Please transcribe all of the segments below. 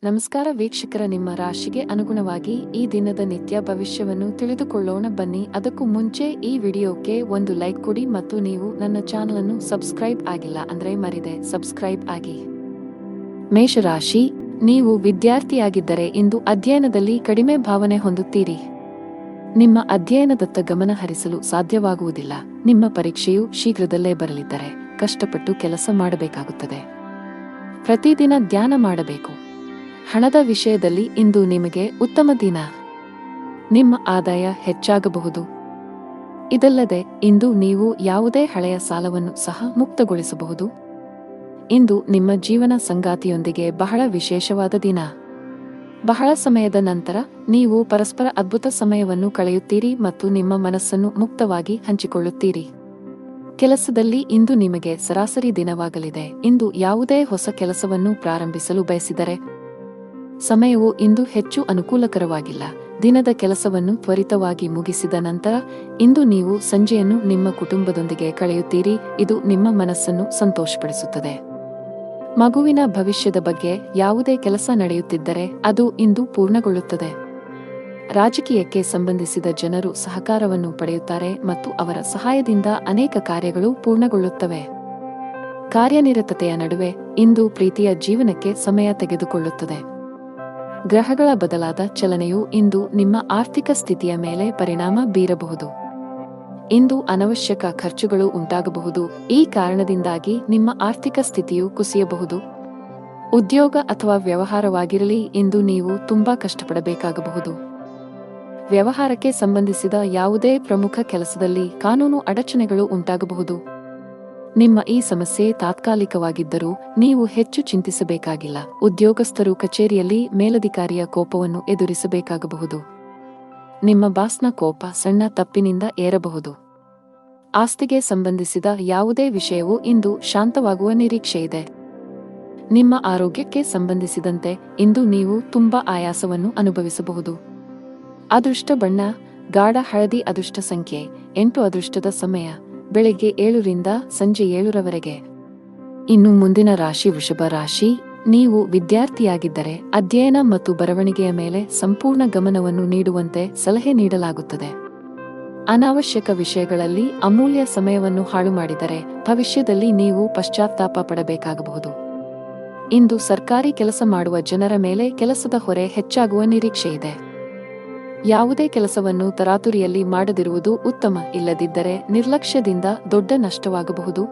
ನಮಸ್ಕಾರ ವೀಕ್ಷಕರ, ನಿಮ್ಮ ರಾಶಿಗೆ ಅನುಗುಣವಾಗಿ ಈ ದಿನದ ನಿತ್ಯ ಭವಿಷ್ಯವನ್ನು ತಿಳಿದುಕೊಳ್ಳೋಣ ಬನ್ನಿ. ಅದಕ್ಕೂ ಮುಂಚೆ ಈ ವಿಡಿಯೋಕ್ಕೆ ಒಂದು ಲೈಕ್ ಕೊಡಿ ಮತ್ತು ನೀವು ನನ್ನ ಚಾನಲ್ ಅನ್ನು ಸಬ್ಸ್ಕ್ರೈಬ್ ಆಗಿಲ್ಲ ಅಂದ್ರೆ ಮರಿದೆ ಸಬ್ಸ್ಕ್ರೈಬ್ ಆಗಿ. ಮೇಷರಾಶಿ, ನೀವು ವಿದ್ಯಾರ್ಥಿಯಾಗಿದ್ದರೆ ಇಂದು ಅಧ್ಯಯನದಲ್ಲಿ ಕಡಿಮೆ ಭಾವನೆ ಹೊಂದುತ್ತೀರಿ. ನಿಮ್ಮ ಅಧ್ಯಯನದತ್ತ ಗಮನ ಹರಿಸಲು ಸಾಧ್ಯವಾಗುವುದಿಲ್ಲ. ನಿಮ್ಮ ಪರೀಕ್ಷೆಯು ಶೀಘ್ರದಲ್ಲೇ ಬರಲಿದ್ದರೆ ಕಷ್ಟಪಟ್ಟು ಕೆಲಸ ಮಾಡಬೇಕಾಗುತ್ತದೆ. ಪ್ರತಿದಿನ ಧ್ಯಾನ ಮಾಡಬೇಕು. ಹಣದ ವಿಷಯದಲ್ಲಿ ಇಂದು ನಿಮಗೆ ಉತ್ತಮ ದಿನ. ನಿಮ್ಮ ಆದಾಯ ಹೆಚ್ಚಾಗಬಹುದು. ಇದಲ್ಲದೆ ಇಂದು ನೀವು ಯಾವುದೇ ಹಳೆಯ ಸಾಲವನ್ನು ಸಹ ಮುಕ್ತಗೊಳಿಸಬಹುದು. ಇಂದು ನಿಮ್ಮ ಜೀವನ ಸಂಗಾತಿಯೊಂದಿಗೆ ಬಹಳ ವಿಶೇಷವಾದ ದಿನ. ಬಹಳ ಸಮಯದ ನಂತರ ನೀವು ಪರಸ್ಪರ ಅದ್ಭುತ ಸಮಯವನ್ನು ಕಳೆಯುತ್ತೀರಿ ಮತ್ತು ನಿಮ್ಮ ಮನಸ್ಸನ್ನು ಮುಕ್ತವಾಗಿ ಹಂಚಿಕೊಳ್ಳುತ್ತೀರಿ. ಕೆಲಸದಲ್ಲಿ ಇಂದು ನಿಮಗೆ ಸರಾಸರಿ ದಿನವಾಗಲಿದೆ. ಇಂದು ಯಾವುದೇ ಹೊಸ ಕೆಲಸವನ್ನು ಪ್ರಾರಂಭಿಸಲು ಬಯಸಿದರೆ ಸಮಯವು ಇಂದು ಹೆಚ್ಚು ಅನುಕೂಲಕರವಾಗಿಲ್ಲ. ದಿನದ ಕೆಲಸವನ್ನು ತ್ವರಿತವಾಗಿ ಮುಗಿಸಿದ ನಂತರ ಇಂದು ನೀವು ಸಂಜೆಯನ್ನು ನಿಮ್ಮ ಕುಟುಂಬದೊಂದಿಗೆ ಕಳೆಯುತ್ತೀರಿ. ಇದು ನಿಮ್ಮ ಮನಸ್ಸನ್ನು ಸಂತೋಷಪಡಿಸುತ್ತದೆ. ಮಗುವಿನ ಭವಿಷ್ಯದ ಬಗ್ಗೆ ಯಾವುದೇ ಕೆಲಸ ನಡೆಯುತ್ತಿದ್ದರೆ ಅದು ಇಂದು ಪೂರ್ಣಗೊಳ್ಳುತ್ತದೆ. ರಾಜಕೀಯಕ್ಕೆ ಸಂಬಂಧಿಸಿದ ಜನರು ಸಹಕಾರವನ್ನು ಪಡೆಯುತ್ತಾರೆ ಮತ್ತು ಅವರ ಸಹಾಯದಿಂದ ಅನೇಕ ಕಾರ್ಯಗಳು ಪೂರ್ಣಗೊಳ್ಳುತ್ತವೆ. ಕಾರ್ಯನಿರತತೆಯ ನಡುವೆ ಇಂದು ಪ್ರೀತಿಯ ಜೀವನಕ್ಕೆ ಸಮಯ ತೆಗೆದುಕೊಳ್ಳುತ್ತದೆ. ಗ್ರಹಗಳ ಬದಲಾದ ಚಲನೆಯು ಇಂದು ನಿಮ್ಮ ಆರ್ಥಿಕ ಸ್ಥಿತಿಯ ಮೇಲೆ ಪರಿಣಾಮ ಬೀರಬಹುದು. ಇಂದು ಅನವಶ್ಯಕ ಖರ್ಚುಗಳು ಉಂಟಾಗಬಹುದು. ಈ ಕಾರಣದಿಂದಾಗಿ ನಿಮ್ಮ ಆರ್ಥಿಕ ಸ್ಥಿತಿಯು ಕುಸಿಯಬಹುದು. ಉದ್ಯೋಗ ಅಥವಾ ವ್ಯವಹಾರವಾಗಿರಲಿ, ಇಂದು ನೀವು ತುಂಬಾ ಕಷ್ಟಪಡಬೇಕಾಗಬಹುದು. ವ್ಯವಹಾರಕ್ಕೆ ಸಂಬಂಧಿಸಿದ ಯಾವುದೇ ಪ್ರಮುಖ ಕೆಲಸದಲ್ಲಿ ಕಾನೂನು ಅಡಚಣೆಗಳು ಉಂಟಾಗಬಹುದು. ನಿಮ್ಮ ಈ ಸಮಸ್ಯೆ ತಾತ್ಕಾಲಿಕವಾಗಿದ್ದರೂ ನೀವು ಹೆಚ್ಚು ಚಿಂತಿಸಬೇಕಾಗಿಲ್ಲ. ಉದ್ಯೋಗಸ್ಥರು ಕಚೇರಿಯಲ್ಲಿ ಮೇಲಧಿಕಾರಿಯ ಕೋಪವನ್ನು ಎದುರಿಸಬೇಕಾಗಬಹುದು. ನಿಮ್ಮ ಬಾಸ್ನ ಕೋಪ ಸಣ್ಣ ತಪ್ಪಿನಿಂದ ಏರಬಹುದು. ಆಸ್ತಿಗೆ ಸಂಬಂಧಿಸಿದ ಯಾವುದೇ ವಿಷಯವೂ ಇಂದು ಶಾಂತವಾಗುವ ನಿರೀಕ್ಷೆಯಿದೆ. ನಿಮ್ಮ ಆರೋಗ್ಯಕ್ಕೆ ಸಂಬಂಧಿಸಿದಂತೆ ಇಂದು ನೀವು ತುಂಬಾ ಆಯಾಸವನ್ನು ಅನುಭವಿಸಬಹುದು. ಅದೃಷ್ಟ ಬಣ್ಣ ಗಾಢ ಹಳದಿ. ಅದೃಷ್ಟ ಸಂಖ್ಯೆ 8. ಅದೃಷ್ಟದ ಸಮಯ ಬೆಳಗ್ಗೆ 7 ರಿಂದ ಸಂಜೆ 7 ರವರೆಗೆ. ಇನ್ನು ಮುಂದಿನ ರಾಶಿ ವೃಷಭ ರಾಶಿ. ನೀವು ವಿದ್ಯಾರ್ಥಿಯಾಗಿದ್ದರೆ ಅಧ್ಯಯನ ಮತ್ತು ಬರವಣಿಗೆಯ ಮೇಲೆ ಸಂಪೂರ್ಣ ಗಮನವನ್ನು ನೀಡುವಂತೆ ಸಲಹೆ ನೀಡಲಾಗುತ್ತದೆ. ಅನಾವಶ್ಯಕ ವಿಷಯಗಳಲ್ಲಿ ಅಮೂಲ್ಯ ಸಮಯವನ್ನು ಹಾಳು ಮಾಡಿದರೆ ಭವಿಷ್ಯದಲ್ಲಿ ನೀವು ಪಶ್ಚಾತ್ತಾಪ ಪಡಬೇಕಾಗಬಹುದು. ಇಂದು ಸರ್ಕಾರಿ ಕೆಲಸ ಮಾಡುವ ಜನರ ಮೇಲೆ ಕೆಲಸದ ಹೊರೆ ಹೆಚ್ಚಾಗುವ ನಿರೀಕ್ಷೆಯಿದೆ. ಯಾವುದೇ ಕೆಲಸವನ್ನು ತರಾತುರಿಯಲ್ಲಿ ಮಾಡದಿರುವುದು ಉತ್ತಮ. ಇಲ್ಲದಿದ್ದರೆ ನಿರ್ಲಕ್ಷ್ಯದಿಂದ ದೊಡ್ಡ ನಷ್ಟವಾಗಬಹುದು.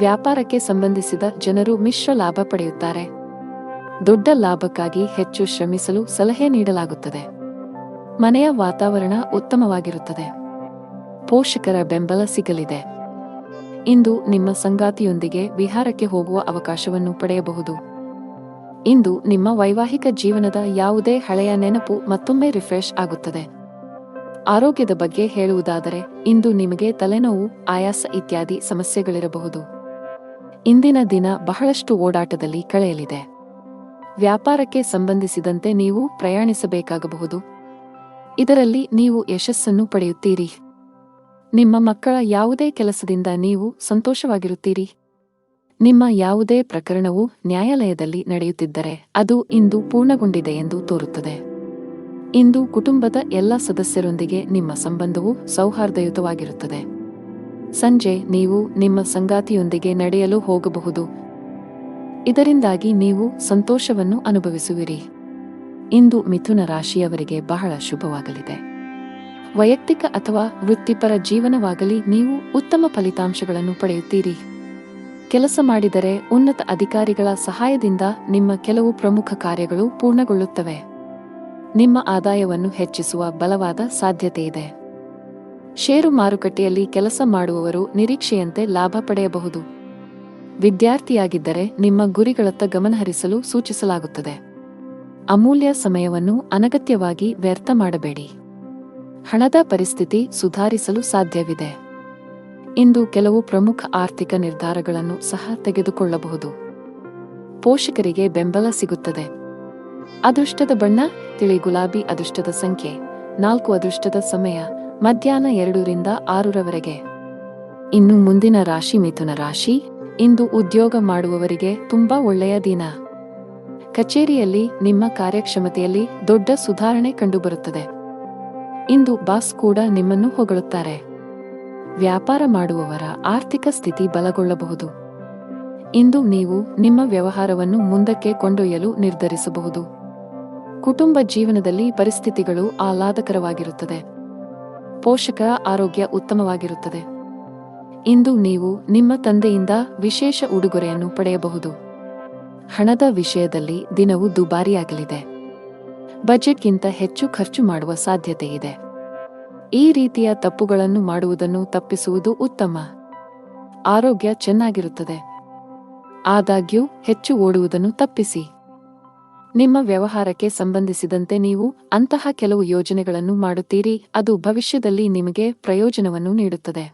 ವ್ಯಾಪಾರಕ್ಕೆ ಸಂಬಂಧಿಸಿದ ಜನರು ಮಿಶ್ರ ಲಾಭ ಪಡೆಯುತ್ತಾರೆ. ದೊಡ್ಡ ಲಾಭಕ್ಕಾಗಿ ಹೆಚ್ಚು ಶ್ರಮಿಸಲು ಸಲಹೆ ನೀಡಲಾಗುತ್ತದೆ. ಮನೆಯ ವಾತಾವರಣ ಉತ್ತಮವಾಗಿರುತ್ತದೆ. ಪೋಷಕರ ಬೆಂಬಲ ಸಿಗಲಿದೆ. ಇಂದು ನಿಮ್ಮ ಸಂಗಾತಿಯೊಂದಿಗೆ ವಿಹಾರಕ್ಕೆ ಹೋಗುವ ಅವಕಾಶವನ್ನು ಪಡೆಯಬಹುದು. ಇಂದು ನಿಮ್ಮ ವೈವಾಹಿಕ ಜೀವನದ ಯಾವುದೇ ಹಳೆಯ ನೆನಪು ಮತ್ತೊಮ್ಮೆ ರಿಫ್ರೆಶ್ ಆಗುತ್ತದೆ. ಆರೋಗ್ಯದ ಬಗ್ಗೆ ಹೇಳುವುದಾದರೆ ಇಂದು ನಿಮಗೆ ತಲೆನೋವು, ಆಯಾಸ ಇತ್ಯಾದಿ ಸಮಸ್ಯೆಗಳಿರಬಹುದು. ಇಂದಿನ ದಿನ ಬಹಳಷ್ಟು ಓಡಾಟದಲ್ಲಿ ಕಳೆಯಲಿದೆ. ವ್ಯಾಪಾರಕ್ಕೆ ಸಂಬಂಧಿಸಿದಂತೆ ನೀವು ಪ್ರಯಾಣಿಸಬೇಕಾಗಬಹುದು. ಇದರಲ್ಲಿ ನೀವು ಯಶಸ್ಸನ್ನು ಪಡೆಯುತ್ತೀರಿ. ನಿಮ್ಮ ಮಕ್ಕಳ ಯಾವುದೇ ಕೆಲಸದಿಂದ ನೀವು ಸಂತೋಷವಾಗಿರುತ್ತೀರಿ. ನಿಮ್ಮ ಯಾವುದೇ ಪ್ರಕರಣವು ನ್ಯಾಯಾಲಯದಲ್ಲಿ ನಡೆಯುತ್ತಿದ್ದರೆ ಅದು ಇಂದು ಪೂರ್ಣಗೊಂಡಿದೆ ಎಂದು ತೋರುತ್ತದೆ. ಇಂದು ಕುಟುಂಬದ ಎಲ್ಲ ಸದಸ್ಯರೊಂದಿಗೆ ನಿಮ್ಮ ಸಂಬಂಧವು ಸೌಹಾರ್ದಯುತವಾಗಿರುತ್ತದೆ. ಸಂಜೆ ನೀವು ನಿಮ್ಮ ಸಂಗಾತಿಯೊಂದಿಗೆ ನಡೆಯಲು ಹೋಗಬಹುದು. ಇದರಿಂದಾಗಿ ನೀವು ಸಂತೋಷವನ್ನು ಅನುಭವಿಸುವಿರಿ. ಇಂದು ಮಿಥುನ ರಾಶಿಯವರಿಗೆ ಬಹಳ ಶುಭವಾಗಲಿದೆ. ವೈಯಕ್ತಿಕ ಅಥವಾ ವೃತ್ತಿಪರ ಜೀವನವಾಗಲಿ ನೀವು ಉತ್ತಮ ಫಲಿತಾಂಶಗಳನ್ನು ಪಡೆಯುತ್ತೀರಿ. ಕೆಲಸ ಮಾಡಿದರೆ ಉನ್ನತ ಅಧಿಕಾರಿಗಳ ಸಹಾಯದಿಂದ ನಿಮ್ಮ ಕೆಲವು ಪ್ರಮುಖ ಕಾರ್ಯಗಳು ಪೂರ್ಣಗೊಳ್ಳುತ್ತವೆ. ನಿಮ್ಮ ಆದಾಯವನ್ನು ಹೆಚ್ಚಿಸುವ ಬಲವಾದ ಸಾಧ್ಯತೆಯಿದೆ. ಷೇರು ಮಾರುಕಟ್ಟೆಯಲ್ಲಿ ಕೆಲಸ ಮಾಡುವವರು ನಿರೀಕ್ಷೆಯಂತೆ ಲಾಭ ಪಡೆಯಬಹುದು. ವಿದ್ಯಾರ್ಥಿಯಾಗಿದ್ದರೆ ನಿಮ್ಮ ಗುರಿಗಳತ್ತ ಗಮನಹರಿಸಲು ಸೂಚಿಸಲಾಗುತ್ತದೆ. ಅಮೂಲ್ಯ ಸಮಯವನ್ನು ಅನಗತ್ಯವಾಗಿ ವ್ಯರ್ಥ ಮಾಡಬೇಡಿ. ಹಣದ ಪರಿಸ್ಥಿತಿ ಸುಧಾರಿಸಲು ಸಾಧ್ಯವಿದೆ. ಇಂದು ಕೆಲವು ಪ್ರಮುಖ ಆರ್ಥಿಕ ನಿರ್ಧಾರಗಳನ್ನು ಸಹ ತೆಗೆದುಕೊಳ್ಳಬಹುದು. ಪೋಷಕರಿಗೆ ಬೆಂಬಲ ಸಿಗುತ್ತದೆ. ಅದೃಷ್ಟದ ಬಣ್ಣ ತಿಳಿ ಗುಲಾಬಿ. ಅದೃಷ್ಟದ ಸಂಖ್ಯೆ 4. ಅದೃಷ್ಟದ ಸಮಯ ಮಧ್ಯಾಹ್ನ 2 ರಿಂದ 6 ರವರೆಗೆ. ಇನ್ನು ಮುಂದಿನ ರಾಶಿ ಮಿಥುನ ರಾಶಿ. ಇಂದು ಉದ್ಯೋಗ ಮಾಡುವವರಿಗೆ ತುಂಬಾ ಒಳ್ಳೆಯ ದಿನ. ಕಚೇರಿಯಲ್ಲಿ ನಿಮ್ಮ ಕಾರ್ಯಕ್ಷಮತೆಯಲ್ಲಿ ದೊಡ್ಡ ಸುಧಾರಣೆ ಕಂಡುಬರುತ್ತದೆ. ಇಂದು ಬಾಸ್ ಕೂಡ ನಿಮ್ಮನ್ನು ಹೊಗಳುತ್ತಾರೆ. ವ್ಯಾಪಾರ ಮಾಡುವವರ ಆರ್ಥಿಕ ಸ್ಥಿತಿ ಬಲಗೊಳ್ಳಬಹುದು. ಇಂದು ನೀವು ನಿಮ್ಮ ವ್ಯವಹಾರವನ್ನು ಮುಂದಕ್ಕೆ ಕೊಂಡೊಯ್ಯಲು ನಿರ್ಧರಿಸಬಹುದು. ಕುಟುಂಬ ಜೀವನದಲ್ಲಿ ಪರಿಸ್ಥಿತಿಗಳು ಆಹ್ಲಾದಕರವಾಗಿರುತ್ತದೆ. ಪೋಷಕರ ಆರೋಗ್ಯ ಉತ್ತಮವಾಗಿರುತ್ತದೆ. ಇಂದು ನೀವು ನಿಮ್ಮ ತಂದೆಯಿಂದ ವಿಶೇಷ ಉಡುಗೊರೆಯನ್ನು ಪಡೆಯಬಹುದು. ಹಣದ ವಿಷಯದಲ್ಲಿ ದಿನವು ದುಬಾರಿಯಾಗಲಿದೆ. ಬಜೆಟ್ಗಿಂತ ಹೆಚ್ಚು ಖರ್ಚು ಮಾಡುವ ಸಾಧ್ಯತೆಯಿದೆ. ಈ ರೀತಿಯ ತಪ್ಪುಗಳನ್ನು ಮಾಡುವುದನ್ನು ತಪ್ಪಿಸುವುದು ಉತ್ತಮ. ಆರೋಗ್ಯ ಚೆನ್ನಾಗಿರುತ್ತದೆ. ಆದಾಗ್ಯೂ ಹೆಚ್ಚು ಓಡುವುದನ್ನು ತಪ್ಪಿಸಿ. ನಿಮ್ಮ ವ್ಯವಹಾರಕ್ಕೆ ಸಂಬಂಧಿಸಿದಂತೆ ನೀವು ಅಂತಹ ಕೆಲವು ಯೋಜನೆಗಳನ್ನು ಮಾಡುತ್ತೀರಿ, ಅದು ಭವಿಷ್ಯದಲ್ಲಿ ನಿಮಗೆ ಪ್ರಯೋಜನವನ್ನು ನೀಡುತ್ತದೆ.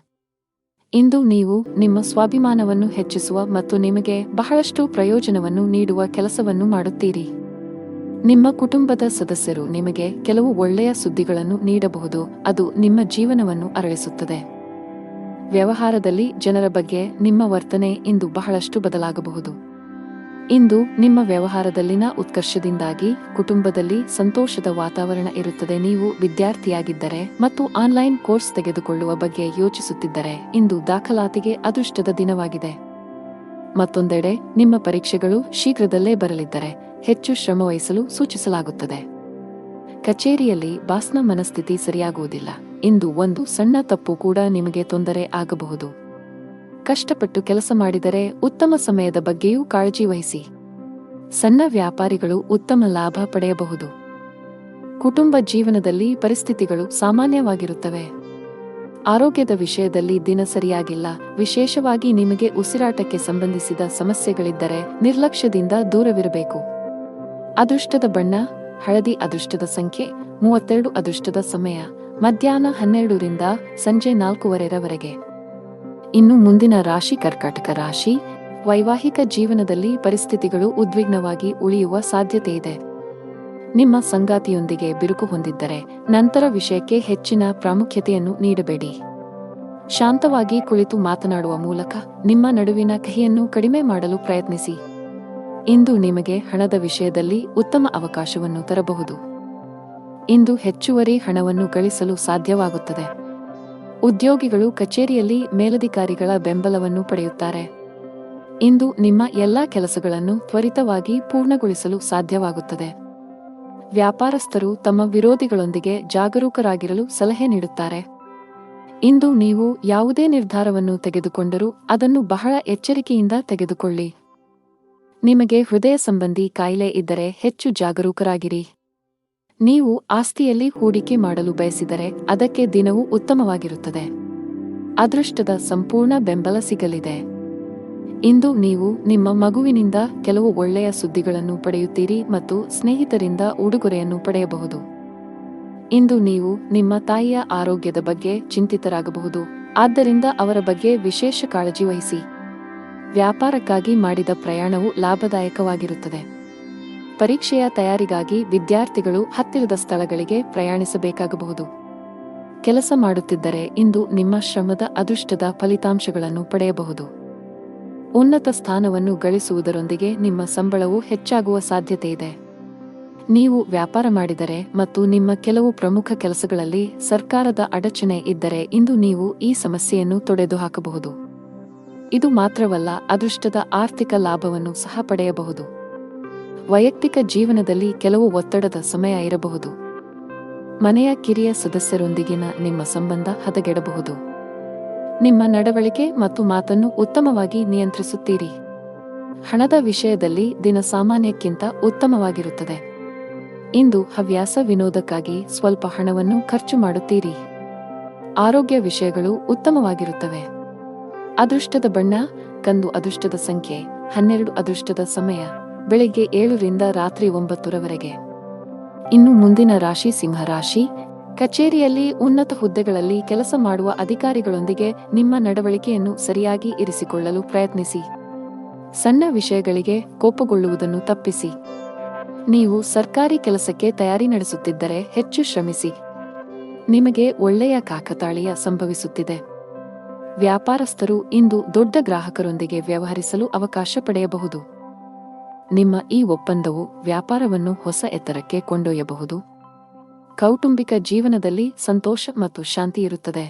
ಇಂದು ನೀವು ನಿಮ್ಮ ಸ್ವಾಭಿಮಾನವನ್ನು ಹೆಚ್ಚಿಸುವ ಮತ್ತು ನಿಮಗೆ ಬಹಳಷ್ಟು ಪ್ರಯೋಜನವನ್ನು ನೀಡುವ ಕೆಲಸವನ್ನು ಮಾಡುತ್ತೀರಿ. ನಿಮ್ಮ ಕುಟುಂಬದ ಸದಸ್ಯರು ನಿಮಗೆ ಕೆಲವು ಒಳ್ಳೆಯ ಸುದ್ದಿಗಳನ್ನು ನೀಡಬಹುದು, ಅದು ನಿಮ್ಮ ಜೀವನವನ್ನು ಅರಳಿಸುತ್ತದೆ. ವ್ಯವಹಾರದಲ್ಲಿ ಜನರ ಬಗ್ಗೆ ನಿಮ್ಮ ವರ್ತನೆ ಇಂದು ಬಹಳಷ್ಟು ಬದಲಾಗಬಹುದು. ಇಂದು ನಿಮ್ಮ ವ್ಯವಹಾರದಲ್ಲಿನ ಉತ್ಕರ್ಷದಿಂದಾಗಿ ಕುಟುಂಬದಲ್ಲಿ ಸಂತೋಷದ ವಾತಾವರಣ ಇರುತ್ತದೆ. ನೀವು ವಿದ್ಯಾರ್ಥಿಯಾಗಿದ್ದರೆ ಮತ್ತು ಆನ್ಲೈನ್ ಕೋರ್ಸ್ ತೆಗೆದುಕೊಳ್ಳುವ ಬಗ್ಗೆ ಯೋಚಿಸುತ್ತಿದ್ದರೆ ಇಂದು ದಾಖಲಾತಿಗೆ ಅದೃಷ್ಟದ ದಿನವಾಗಿದೆ. ಮತ್ತೊಂದೆಡೆ ನಿಮ್ಮ ಪರೀಕ್ಷೆಗಳು ಶೀಘ್ರದಲ್ಲೇ ಬರಲಿದ್ದರೆ ಹೆಚ್ಚು ಶ್ರಮವಹಿಸಲು ಸೂಚಿಸಲಾಗುತ್ತದೆ. ಕಚೇರಿಯಲ್ಲಿ ಬಾಸ್ನ ಮನಸ್ಥಿತಿ ಸರಿಯಾಗುವುದಿಲ್ಲ. ಇಂದು ಒಂದು ಸಣ್ಣ ತಪ್ಪು ಕೂಡ ನಿಮಗೆ ತೊಂದರೆ ಆಗಬಹುದು. ಕಷ್ಟಪಟ್ಟು ಕೆಲಸ ಮಾಡಿದರೆ ಉತ್ತಮ ಸಮಯದ ಬಗ್ಗೆಯೂ ಕಾಳಜಿ ವಹಿಸಿ. ಸಣ್ಣ ವ್ಯಾಪಾರಿಗಳು ಉತ್ತಮ ಲಾಭ ಪಡೆಯಬಹುದು. ಕುಟುಂಬ ಜೀವನದಲ್ಲಿ ಪರಿಸ್ಥಿತಿಗಳು ಸಾಮಾನ್ಯವಾಗಿರುತ್ತವೆ. ಆರೋಗ್ಯದ ವಿಷಯದಲ್ಲಿ ದಿನ ಸರಿಯಾಗಿಲ್ಲ. ವಿಶೇಷವಾಗಿ ನಿಮಗೆ ಉಸಿರಾಟಕ್ಕೆ ಸಂಬಂಧಿಸಿದ ಸಮಸ್ಯೆಗಳಿದ್ದರೆ ನಿರ್ಲಕ್ಷ್ಯದಿಂದ ದೂರವಿರಬೇಕು. ಅದೃಷ್ಟದ ಬಣ್ಣ ಹಳದಿ. ಅದೃಷ್ಟದ ಸಂಖ್ಯೆ 32. ಅದೃಷ್ಟದ ಸಮಯ ಮಧ್ಯಾಹ್ನ 12 ರಿಂದ ಸಂಜೆ 4:15 ಇನ್ನು ಮುಂದಿನ ರಾಶಿ ಕರ್ಕಾಟಕ ರಾಶಿ. ವೈವಾಹಿಕ ಜೀವನದಲ್ಲಿ ಪರಿಸ್ಥಿತಿಗಳು ಉದ್ವಿಗ್ನವಾಗಿ ಉಳಿಯುವ ಸಾಧ್ಯತೆಯಿದೆ. ನಿಮ್ಮ ಸಂಗಾತಿಯೊಂದಿಗೆ ಬಿರುಕು ಹೊಂದಿದ್ದರೆ ನಂತರ ವಿಷಯಕ್ಕೆ ಹೆಚ್ಚಿನ ಪ್ರಾಮುಖ್ಯತೆಯನ್ನು ನೀಡಬೇಡಿ. ಶಾಂತವಾಗಿ ಕುಳಿತು ಮಾತನಾಡುವ ಮೂಲಕ ನಿಮ್ಮ ನಡುವಿನ ಕಹಿಯನ್ನು ಕಡಿಮೆ ಮಾಡಲು ಪ್ರಯತ್ನಿಸಿ. ಇಂದು ನಿಮಗೆ ಹಣದ ವಿಷಯದಲ್ಲಿ ಉತ್ತಮ ಅವಕಾಶವನ್ನು ತರಬಹುದು. ಇಂದು ಹೆಚ್ಚುವರಿ ಹಣವನ್ನು ಗಳಿಸಲು ಸಾಧ್ಯವಾಗುತ್ತದೆ. ಉದ್ಯೋಗಿಗಳು ಕಚೇರಿಯಲ್ಲಿ ಮೇಲಧಿಕಾರಿಗಳ ಬೆಂಬಲವನ್ನು ಪಡೆಯುತ್ತಾರೆ. ಇಂದು ನಿಮ್ಮ ಎಲ್ಲಾ ಕೆಲಸಗಳನ್ನು ತ್ವರಿತವಾಗಿ ಪೂರ್ಣಗೊಳಿಸಲು ಸಾಧ್ಯವಾಗುತ್ತದೆ. ವ್ಯಾಪಾರಸ್ಥರು ತಮ್ಮ ವಿರೋಧಿಗಳೊಂದಿಗೆ ಜಾಗರೂಕರಾಗಿರಲು ಸಲಹೆ ನೀಡುತ್ತಾರೆ. ಇಂದು ನೀವು ಯಾವುದೇ ನಿರ್ಧಾರವನ್ನು ತೆಗೆದುಕೊಂಡರೂ ಅದನ್ನು ಬಹಳ ಎಚ್ಚರಿಕೆಯಿಂದ ತೆಗೆದುಕೊಳ್ಳಿ. ನಿಮಗೆ ಹೃದಯ ಸಂಬಂಧಿ ಕಾಯಿಲೆ ಇದ್ದರೆ ಹೆಚ್ಚು ಜಾಗರೂಕರಾಗಿರಿ. ನೀವು ಆಸ್ತಿಯಲ್ಲಿ ಹೂಡಿಕೆ ಮಾಡಲು ಬಯಸಿದರೆ ಅದಕ್ಕೆ ದಿನವೂ ಉತ್ತಮವಾಗಿರುತ್ತದೆ. ಅದೃಷ್ಟದ ಸಂಪೂರ್ಣ ಬೆಂಬಲ ಸಿಗಲಿದೆ. ಇಂದು ನೀವು ನಿಮ್ಮ ಮಗುವಿನಿಂದ ಕೆಲವು ಒಳ್ಳೆಯ ಸುದ್ದಿಗಳನ್ನು ಪಡೆಯುತ್ತೀರಿ ಮತ್ತು ಸ್ನೇಹಿತರಿಂದ ಉಡುಗೊರೆಯನ್ನು ಪಡೆಯಬಹುದು. ಇಂದು ನೀವು ನಿಮ್ಮ ತಾಯಿಯ ಆರೋಗ್ಯದ ಬಗ್ಗೆ ಚಿಂತಿತರಾಗಬಹುದು, ಆದ್ದರಿಂದ ಅವರ ಬಗ್ಗೆ ವಿಶೇಷ ಕಾಳಜಿ ವಹಿಸಿ. ವ್ಯಾಪಾರಕ್ಕಾಗಿ ಮಾಡಿದ ಪ್ರಯಾಣವು ಲಾಭದಾಯಕವಾಗಿರುತ್ತದೆ. ಪರೀಕ್ಷೆಯ ತಯಾರಿಗಾಗಿ ವಿದ್ಯಾರ್ಥಿಗಳು ಹತ್ತಿರದ ಸ್ಥಳಗಳಿಗೆ ಪ್ರಯಾಣಿಸಬೇಕಾಗಬಹುದು. ಕೆಲಸ ಮಾಡುತ್ತಿದ್ದರೆ ಇಂದು ನಿಮ್ಮ ಶ್ರಮದ ಅದೃಷ್ಟದ ಫಲಿತಾಂಶಗಳನ್ನು ಪಡೆಯಬಹುದು. ಉನ್ನತ ಸ್ಥಾನವನ್ನು ಗಳಿಸುವುದರೊಂದಿಗೆ ನಿಮ್ಮ ಸಂಬಳವು ಹೆಚ್ಚಾಗುವ ಸಾಧ್ಯತೆಯಿದೆ. ನೀವು ವ್ಯಾಪಾರ ಮಾಡಿದರೆ ಮತ್ತು ನಿಮ್ಮ ಕೆಲವು ಪ್ರಮುಖ ಕೆಲಸಗಳಲ್ಲಿ ಸರ್ಕಾರದ ಅಡಚಣೆ ಇದ್ದರೆ ಇಂದು ನೀವು ಈ ಸಮಸ್ಯೆಯನ್ನು ತೊಡೆದುಹಾಕಬಹುದು. ಇದು ಮಾತ್ರವಲ್ಲ, ಅದೃಷ್ಟದ ಆರ್ಥಿಕ ಲಾಭವನ್ನು ಸಹ ಪಡೆಯಬಹುದು. ವೈಯಕ್ತಿಕ ಜೀವನದಲ್ಲಿ ಕೆಲವು ಒತ್ತಡದ ಸಮಯ ಇರಬಹುದು. ಮನೆಯ ಕಿರಿಯ ಸದಸ್ಯರೊಂದಿಗಿನ ನಿಮ್ಮ ಸಂಬಂಧ ಹದಗೆಡಬಹುದು. ನಿಮ್ಮ ನಡವಳಿಕೆ ಮತ್ತು ಮಾತನ್ನು ಉತ್ತಮವಾಗಿ ನಿಯಂತ್ರಿಸುತ್ತೀರಿ. ಹಣದ ವಿಷಯದಲ್ಲಿ ದಿನ ಸಾಮಾನ್ಯಕ್ಕಿಂತ ಉತ್ತಮವಾಗಿರುತ್ತದೆ. ಇಂದು ಹವ್ಯಾಸ ವಿನೋದಕ್ಕಾಗಿ ಸ್ವಲ್ಪ ಹಣವನ್ನು ಖರ್ಚು ಮಾಡುತ್ತೀರಿ. ಆರೋಗ್ಯ ವಿಷಯಗಳು ಉತ್ತಮವಾಗಿರುತ್ತವೆ. ಅದೃಷ್ಟದ ಬಣ್ಣ ಕಂದು. ಅದೃಷ್ಟದ ಸಂಖ್ಯೆ 12. ಅದೃಷ್ಟದ ಸಮಯ ಬೆಳಿಗ್ಗೆ 7 ರಿಂದ ರಾತ್ರಿ 9 ಇನ್ನು ಮುಂದಿನ ರಾಶಿ ಸಿಂಹರಾಶಿ. ಕಚೇರಿಯಲ್ಲಿ ಉನ್ನತ ಹುದ್ದೆಗಳಲ್ಲಿ ಕೆಲಸ ಮಾಡುವ ಅಧಿಕಾರಿಗಳೊಂದಿಗೆ ನಿಮ್ಮ ನಡವಳಿಕೆಯನ್ನು ಸರಿಯಾಗಿ ಇರಿಸಿಕೊಳ್ಳಲು ಪ್ರಯತ್ನಿಸಿ. ಸಣ್ಣ ವಿಷಯಗಳಿಗೆ ಕೋಪಗೊಳ್ಳುವುದನ್ನು ತಪ್ಪಿಸಿ. ನೀವು ಸರ್ಕಾರಿ ಕೆಲಸಕ್ಕೆ ತಯಾರಿ ನಡೆಸುತ್ತಿದ್ದರೆ ಹೆಚ್ಚು ಶ್ರಮಿಸಿ. ನಿಮಗೆ ಒಳ್ಳೆಯ ಕಾಕತಾಳೀಯ ಸಂಭವಿಸುತ್ತಿದೆ. ವ್ಯಾಪಾರಸ್ಥರು ಇಂದು ದೊಡ್ಡ ಗ್ರಾಹಕರೊಂದಿಗೆ ವ್ಯವಹರಿಸಲು ಅವಕಾಶ ಪಡೆಯಬಹುದು. ನಿಮ್ಮ ಈ ಒಪ್ಪಂದವು ವ್ಯಾಪಾರವನ್ನು ಹೊಸ ಎತ್ತರಕ್ಕೆ ಕೊಂಡೊಯ್ಯಬಹುದು. ಕೌಟುಂಬಿಕ ಜೀವನದಲ್ಲಿ ಸಂತೋಷ ಮತ್ತು ಶಾಂತಿ ಇರುತ್ತದೆ.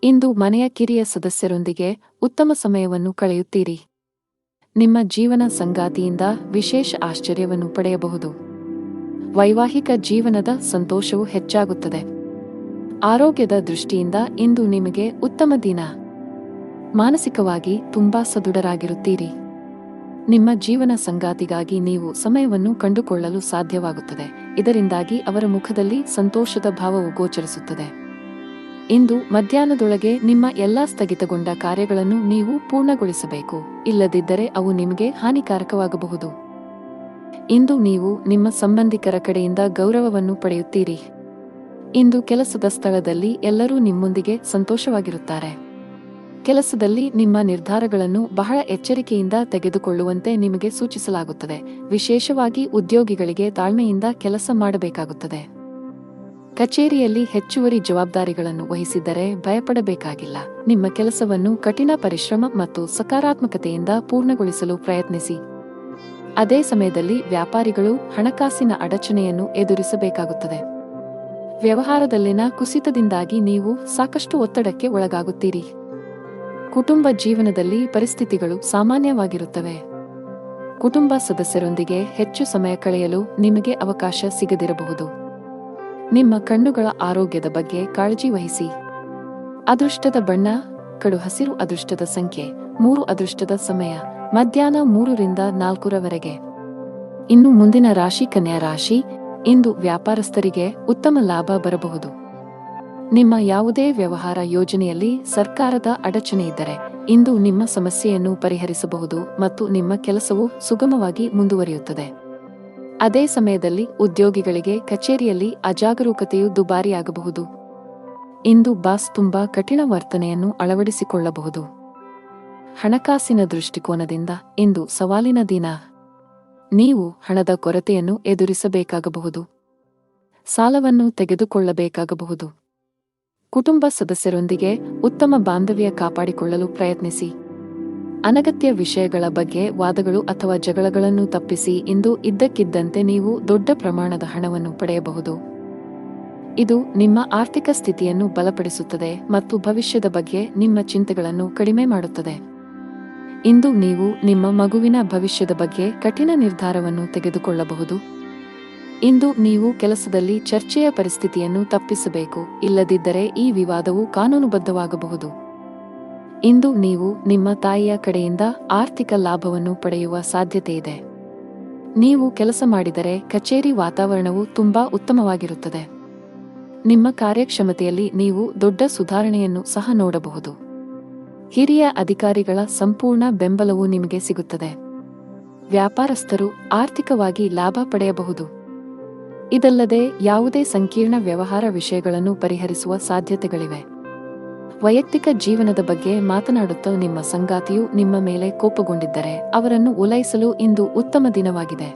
ಇಂದು ಮನೆಯ ಕಿರಿಯ ಸದಸ್ಯರೊಂದಿಗೆ ಉತ್ತಮ ಸಮಯವನ್ನು ಕಳೆಯುತ್ತೀರಿ. ನಿಮ್ಮ ಜೀವನ ಸಂಗಾತಿಯಿಂದ ವಿಶೇಷ ಆಶ್ಚರ್ಯವನ್ನು ಪಡೆಯಬಹುದು. ವೈವಾಹಿಕ ಜೀವನದ ಸಂತೋಷವು ಹೆಚ್ಚಾಗುತ್ತದೆ. ಆರೋಗ್ಯದ ದೃಷ್ಟಿಯಿಂದ ಇಂದು ನಿಮಗೆ ಉತ್ತಮ ದಿನ. ಮಾನಸಿಕವಾಗಿ ತುಂಬಾ ಸದೃಢರಾಗಿರುತ್ತೀರಿ. ನಿಮ್ಮ ಜೀವನ ಸಂಗಾತಿಗಾಗಿ ನೀವು ಸಮಯವನ್ನು ಕಂಡುಕೊಳ್ಳಲು ಸಾಧ್ಯವಾಗುತ್ತದೆ. ಇದರಿಂದಾಗಿ ಅವರ ಮುಖದಲ್ಲಿ ಸಂತೋಷದ ಭಾವವು ಗೋಚರಿಸುತ್ತದೆ. ಇಂದು ಮಧ್ಯಾಹ್ನದೊಳಗೆ ನಿಮ್ಮ ಎಲ್ಲಾ ಸ್ಥಗಿತಗೊಂಡ ಕಾರ್ಯಗಳನ್ನು ನೀವು ಪೂರ್ಣಗೊಳಿಸಬೇಕು, ಇಲ್ಲದಿದ್ದರೆ ಅವು ನಿಮಗೆ ಹಾನಿಕಾರಕವಾಗಬಹುದು. ಇಂದು ನೀವು ನಿಮ್ಮ ಸಂಬಂಧಿಕರ ಕಡೆಯಿಂದ ಗೌರವವನ್ನು ಪಡೆಯುತ್ತೀರಿ. ಇಂದು ಕೆಲಸದ ಸ್ಥಳದಲ್ಲಿ ಎಲ್ಲರೂ ನಿಮ್ಮೊಂದಿಗೆ ಸಂತೋಷವಾಗಿರುತ್ತಾರೆ. ಕೆಲಸದಲ್ಲಿ ನಿಮ್ಮ ನಿರ್ಧಾರಗಳನ್ನು ಬಹಳ ಎಚ್ಚರಿಕೆಯಿಂದ ತೆಗೆದುಕೊಳ್ಳುವಂತೆ ನಿಮಗೆ ಸೂಚಿಸಲಾಗುತ್ತದೆ. ವಿಶೇಷವಾಗಿ ಉದ್ಯೋಗಿಗಳಿಗೆ ತಾಳ್ಮೆಯಿಂದ ಕೆಲಸ ಮಾಡಬೇಕಾಗುತ್ತದೆ. ಕಚೇರಿಯಲ್ಲಿ ಹೆಚ್ಚುವರಿ ಜವಾಬ್ದಾರಿಗಳನ್ನು ವಹಿಸಿದ್ದರೆ ಭಯಪಡಬೇಕಾಗಿಲ್ಲ. ನಿಮ್ಮ ಕೆಲಸವನ್ನು ಕಠಿಣ ಪರಿಶ್ರಮ ಮತ್ತು ಸಕಾರಾತ್ಮಕತೆಯಿಂದ ಪೂರ್ಣಗೊಳಿಸಲು ಪ್ರಯತ್ನಿಸಿ. ಅದೇ ಸಮಯದಲ್ಲಿ ವ್ಯಾಪಾರಿಗಳು ಹಣಕಾಸಿನ ಅಡಚಣೆಯನ್ನು ಎದುರಿಸಬೇಕಾಗುತ್ತದೆ. ವ್ಯವಹಾರದಲ್ಲಿನ ಕುಸಿತದಿಂದಾಗಿ ನೀವು ಸಾಕಷ್ಟು ಒತ್ತಡಕ್ಕೆ ಒಳಗಾಗುತ್ತೀರಿ. ಕುಟುಂಬ ಜೀವನದಲ್ಲಿ ಪರಿಸ್ಥಿತಿಗಳು ಸಾಮಾನ್ಯವಾಗಿರುತ್ತವೆ. ಕುಟುಂಬ ಸದಸ್ಯರೊಂದಿಗೆ ಹೆಚ್ಚು ಸಮಯ ಕಳೆಯಲು ನಿಮಗೆ ಅವಕಾಶ ಸಿಗದಿರಬಹುದು. ನಿಮ್ಮ ಕಣ್ಣುಗಳ ಆರೋಗ್ಯದ ಬಗ್ಗೆ ಕಾಳಜಿ ವಹಿಸಿ. ಅದೃಷ್ಟದ ಬಣ್ಣ ಕಡು ಹಸಿರು. ಅದೃಷ್ಟದ ಸಂಖ್ಯೆ 3. ಅದೃಷ್ಟದ ಸಮಯ ಮಧ್ಯಾಹ್ನ 3 ರಿಂದ 4 ಇನ್ನು ಮುಂದಿನ ರಾಶಿ ಕನ್ಯಾ ರಾಶಿ. ಇಂದು ವ್ಯಾಪಾರಸ್ಥರಿಗೆ ಉತ್ತಮ ಲಾಭ ಬರಬಹುದು. ನಿಮ್ಮ ಯಾವುದೇ ವ್ಯವಹಾರ ಯೋಜನೆಯಲ್ಲಿ ಸರ್ಕಾರದ ಅಡಚಣೆ ಇದ್ದರೆ ಇಂದು ನಿಮ್ಮ ಸಮಸ್ಯೆಯನ್ನು ಪರಿಹರಿಸಬಹುದು ಮತ್ತು ನಿಮ್ಮ ಕೆಲಸವು ಸುಗಮವಾಗಿ ಮುಂದುವರಿಯುತ್ತದೆ. ಅದೇ ಸಮಯದಲ್ಲಿ ಉದ್ಯೋಗಿಗಳಿಗೆ ಕಚೇರಿಯಲ್ಲಿ ಅಜಾಗರೂಕತೆಯು ದುಬಾರಿಯಾಗಬಹುದು. ಇಂದು ಬಾಸ್ ತುಂಬಾ ಕಠಿಣ ವರ್ತನೆಯನ್ನು ಅಳವಡಿಸಿಕೊಳ್ಳಬಹುದು. ಹಣಕಾಸಿನ ದೃಷ್ಟಿಕೋನದಿಂದ ಇಂದು ಸವಾಲಿನ ದಿನ. ನೀವು ಹಣದ ಕೊರತೆಯನ್ನು ಎದುರಿಸಬೇಕಾಗಬಹುದು. ಸಾಲವನ್ನು ತೆಗೆದುಕೊಳ್ಳಬೇಕಾಗಬಹುದು. ಕುಟುಂಬ ಸದಸ್ಯರೊಂದಿಗೆ ಉತ್ತಮ ಬಾಂಧವ್ಯ ಕಾಪಾಡಿಕೊಳ್ಳಲು ಪ್ರಯತ್ನಿಸಿ. ಅನಗತ್ಯ ವಿಷಯಗಳ ಬಗ್ಗೆ ವಾದಗಳು ಅಥವಾ ಜಗಳಗಳನ್ನು ತಪ್ಪಿಸಿ. ಇಂದು ಇದ್ದಕ್ಕಿದ್ದಂತೆ ನೀವು ದೊಡ್ಡ ಪ್ರಮಾಣದ ಹಣವನ್ನು ಪಡೆಯಬಹುದು. ಇದು ನಿಮ್ಮ ಆರ್ಥಿಕ ಸ್ಥಿತಿಯನ್ನು ಬಲಪಡಿಸುತ್ತದೆ ಮತ್ತು ಭವಿಷ್ಯದ ಬಗ್ಗೆ ನಿಮ್ಮ ಚಿಂತೆಗಳನ್ನು ಕಡಿಮೆ ಮಾಡುತ್ತದೆ. ಇಂದು ನೀವು ನಿಮ್ಮ ಮಗುವಿನ ಭವಿಷ್ಯದ ಬಗ್ಗೆ ಕಠಿಣ ನಿರ್ಧಾರವನ್ನು ತೆಗೆದುಕೊಳ್ಳಬಹುದು. ಇಂದು ನೀವು ಕೆಲಸದಲ್ಲಿ ಚರ್ಚೆಯ ಪರಿಸ್ಥಿತಿಯನ್ನು ತಪ್ಪಿಸಬೇಕು, ಇಲ್ಲದಿದ್ದರೆ ಈ ವಿವಾದವು ಕಾನೂನುಬದ್ಧವಾಗಬಹುದು. ಇಂದು ನೀವು ನಿಮ್ಮ ತಾಯಿಯ ಕಡೆಯಿಂದ ಆರ್ಥಿಕ ಲಾಭವನ್ನು ಪಡೆಯುವ ಸಾಧ್ಯತೆಯಿದೆ. ನೀವು ಕೆಲಸ ಮಾಡಿದರೆ ಕಚೇರಿ ವಾತಾವರಣವು ತುಂಬಾ ಉತ್ತಮವಾಗಿರುತ್ತದೆ. ನಿಮ್ಮ ಕಾರ್ಯಕ್ಷಮತೆಯಲ್ಲಿ ನೀವು ದೊಡ್ಡ ಸುಧಾರಣೆಯನ್ನು ಸಹ ನೋಡಬಹುದು. ಹಿರಿಯ ಅಧಿಕಾರಿಗಳ ಸಂಪೂರ್ಣ ಬೆಂಬಲವು ನಿಮಗೆ ಸಿಗುತ್ತದೆ. ವ್ಯಾಪಾರಸ್ಥರು ಆರ್ಥಿಕವಾಗಿ ಲಾಭ ಪಡೆಯಬಹುದು. ಇದಲ್ಲದೆ ಯಾವುದೇ ಸಂಕೀರ್ಣ ವ್ಯವಹಾರ ವಿಷಯಗಳನ್ನು ಪರಿಹರಿಸುವ ಸಾಧ್ಯತೆಗಳಿವೆ. ವೈಯಕ್ತಿಕ ಜೀವನದ ಬಗ್ಗೆ ಮಾತನಾಡುತ್ತಾ ನಿಮ್ಮ ಸಂಗಾತಿಯು ನಿಮ್ಮ ಮೇಲೆ ಕೋಪಗೊಂಡಿದ್ದರೆ ಅವರನ್ನು ಓಲೈಸಲು ಇಂದು ಉತ್ತಮ ದಿನವಾಗಿದೆ.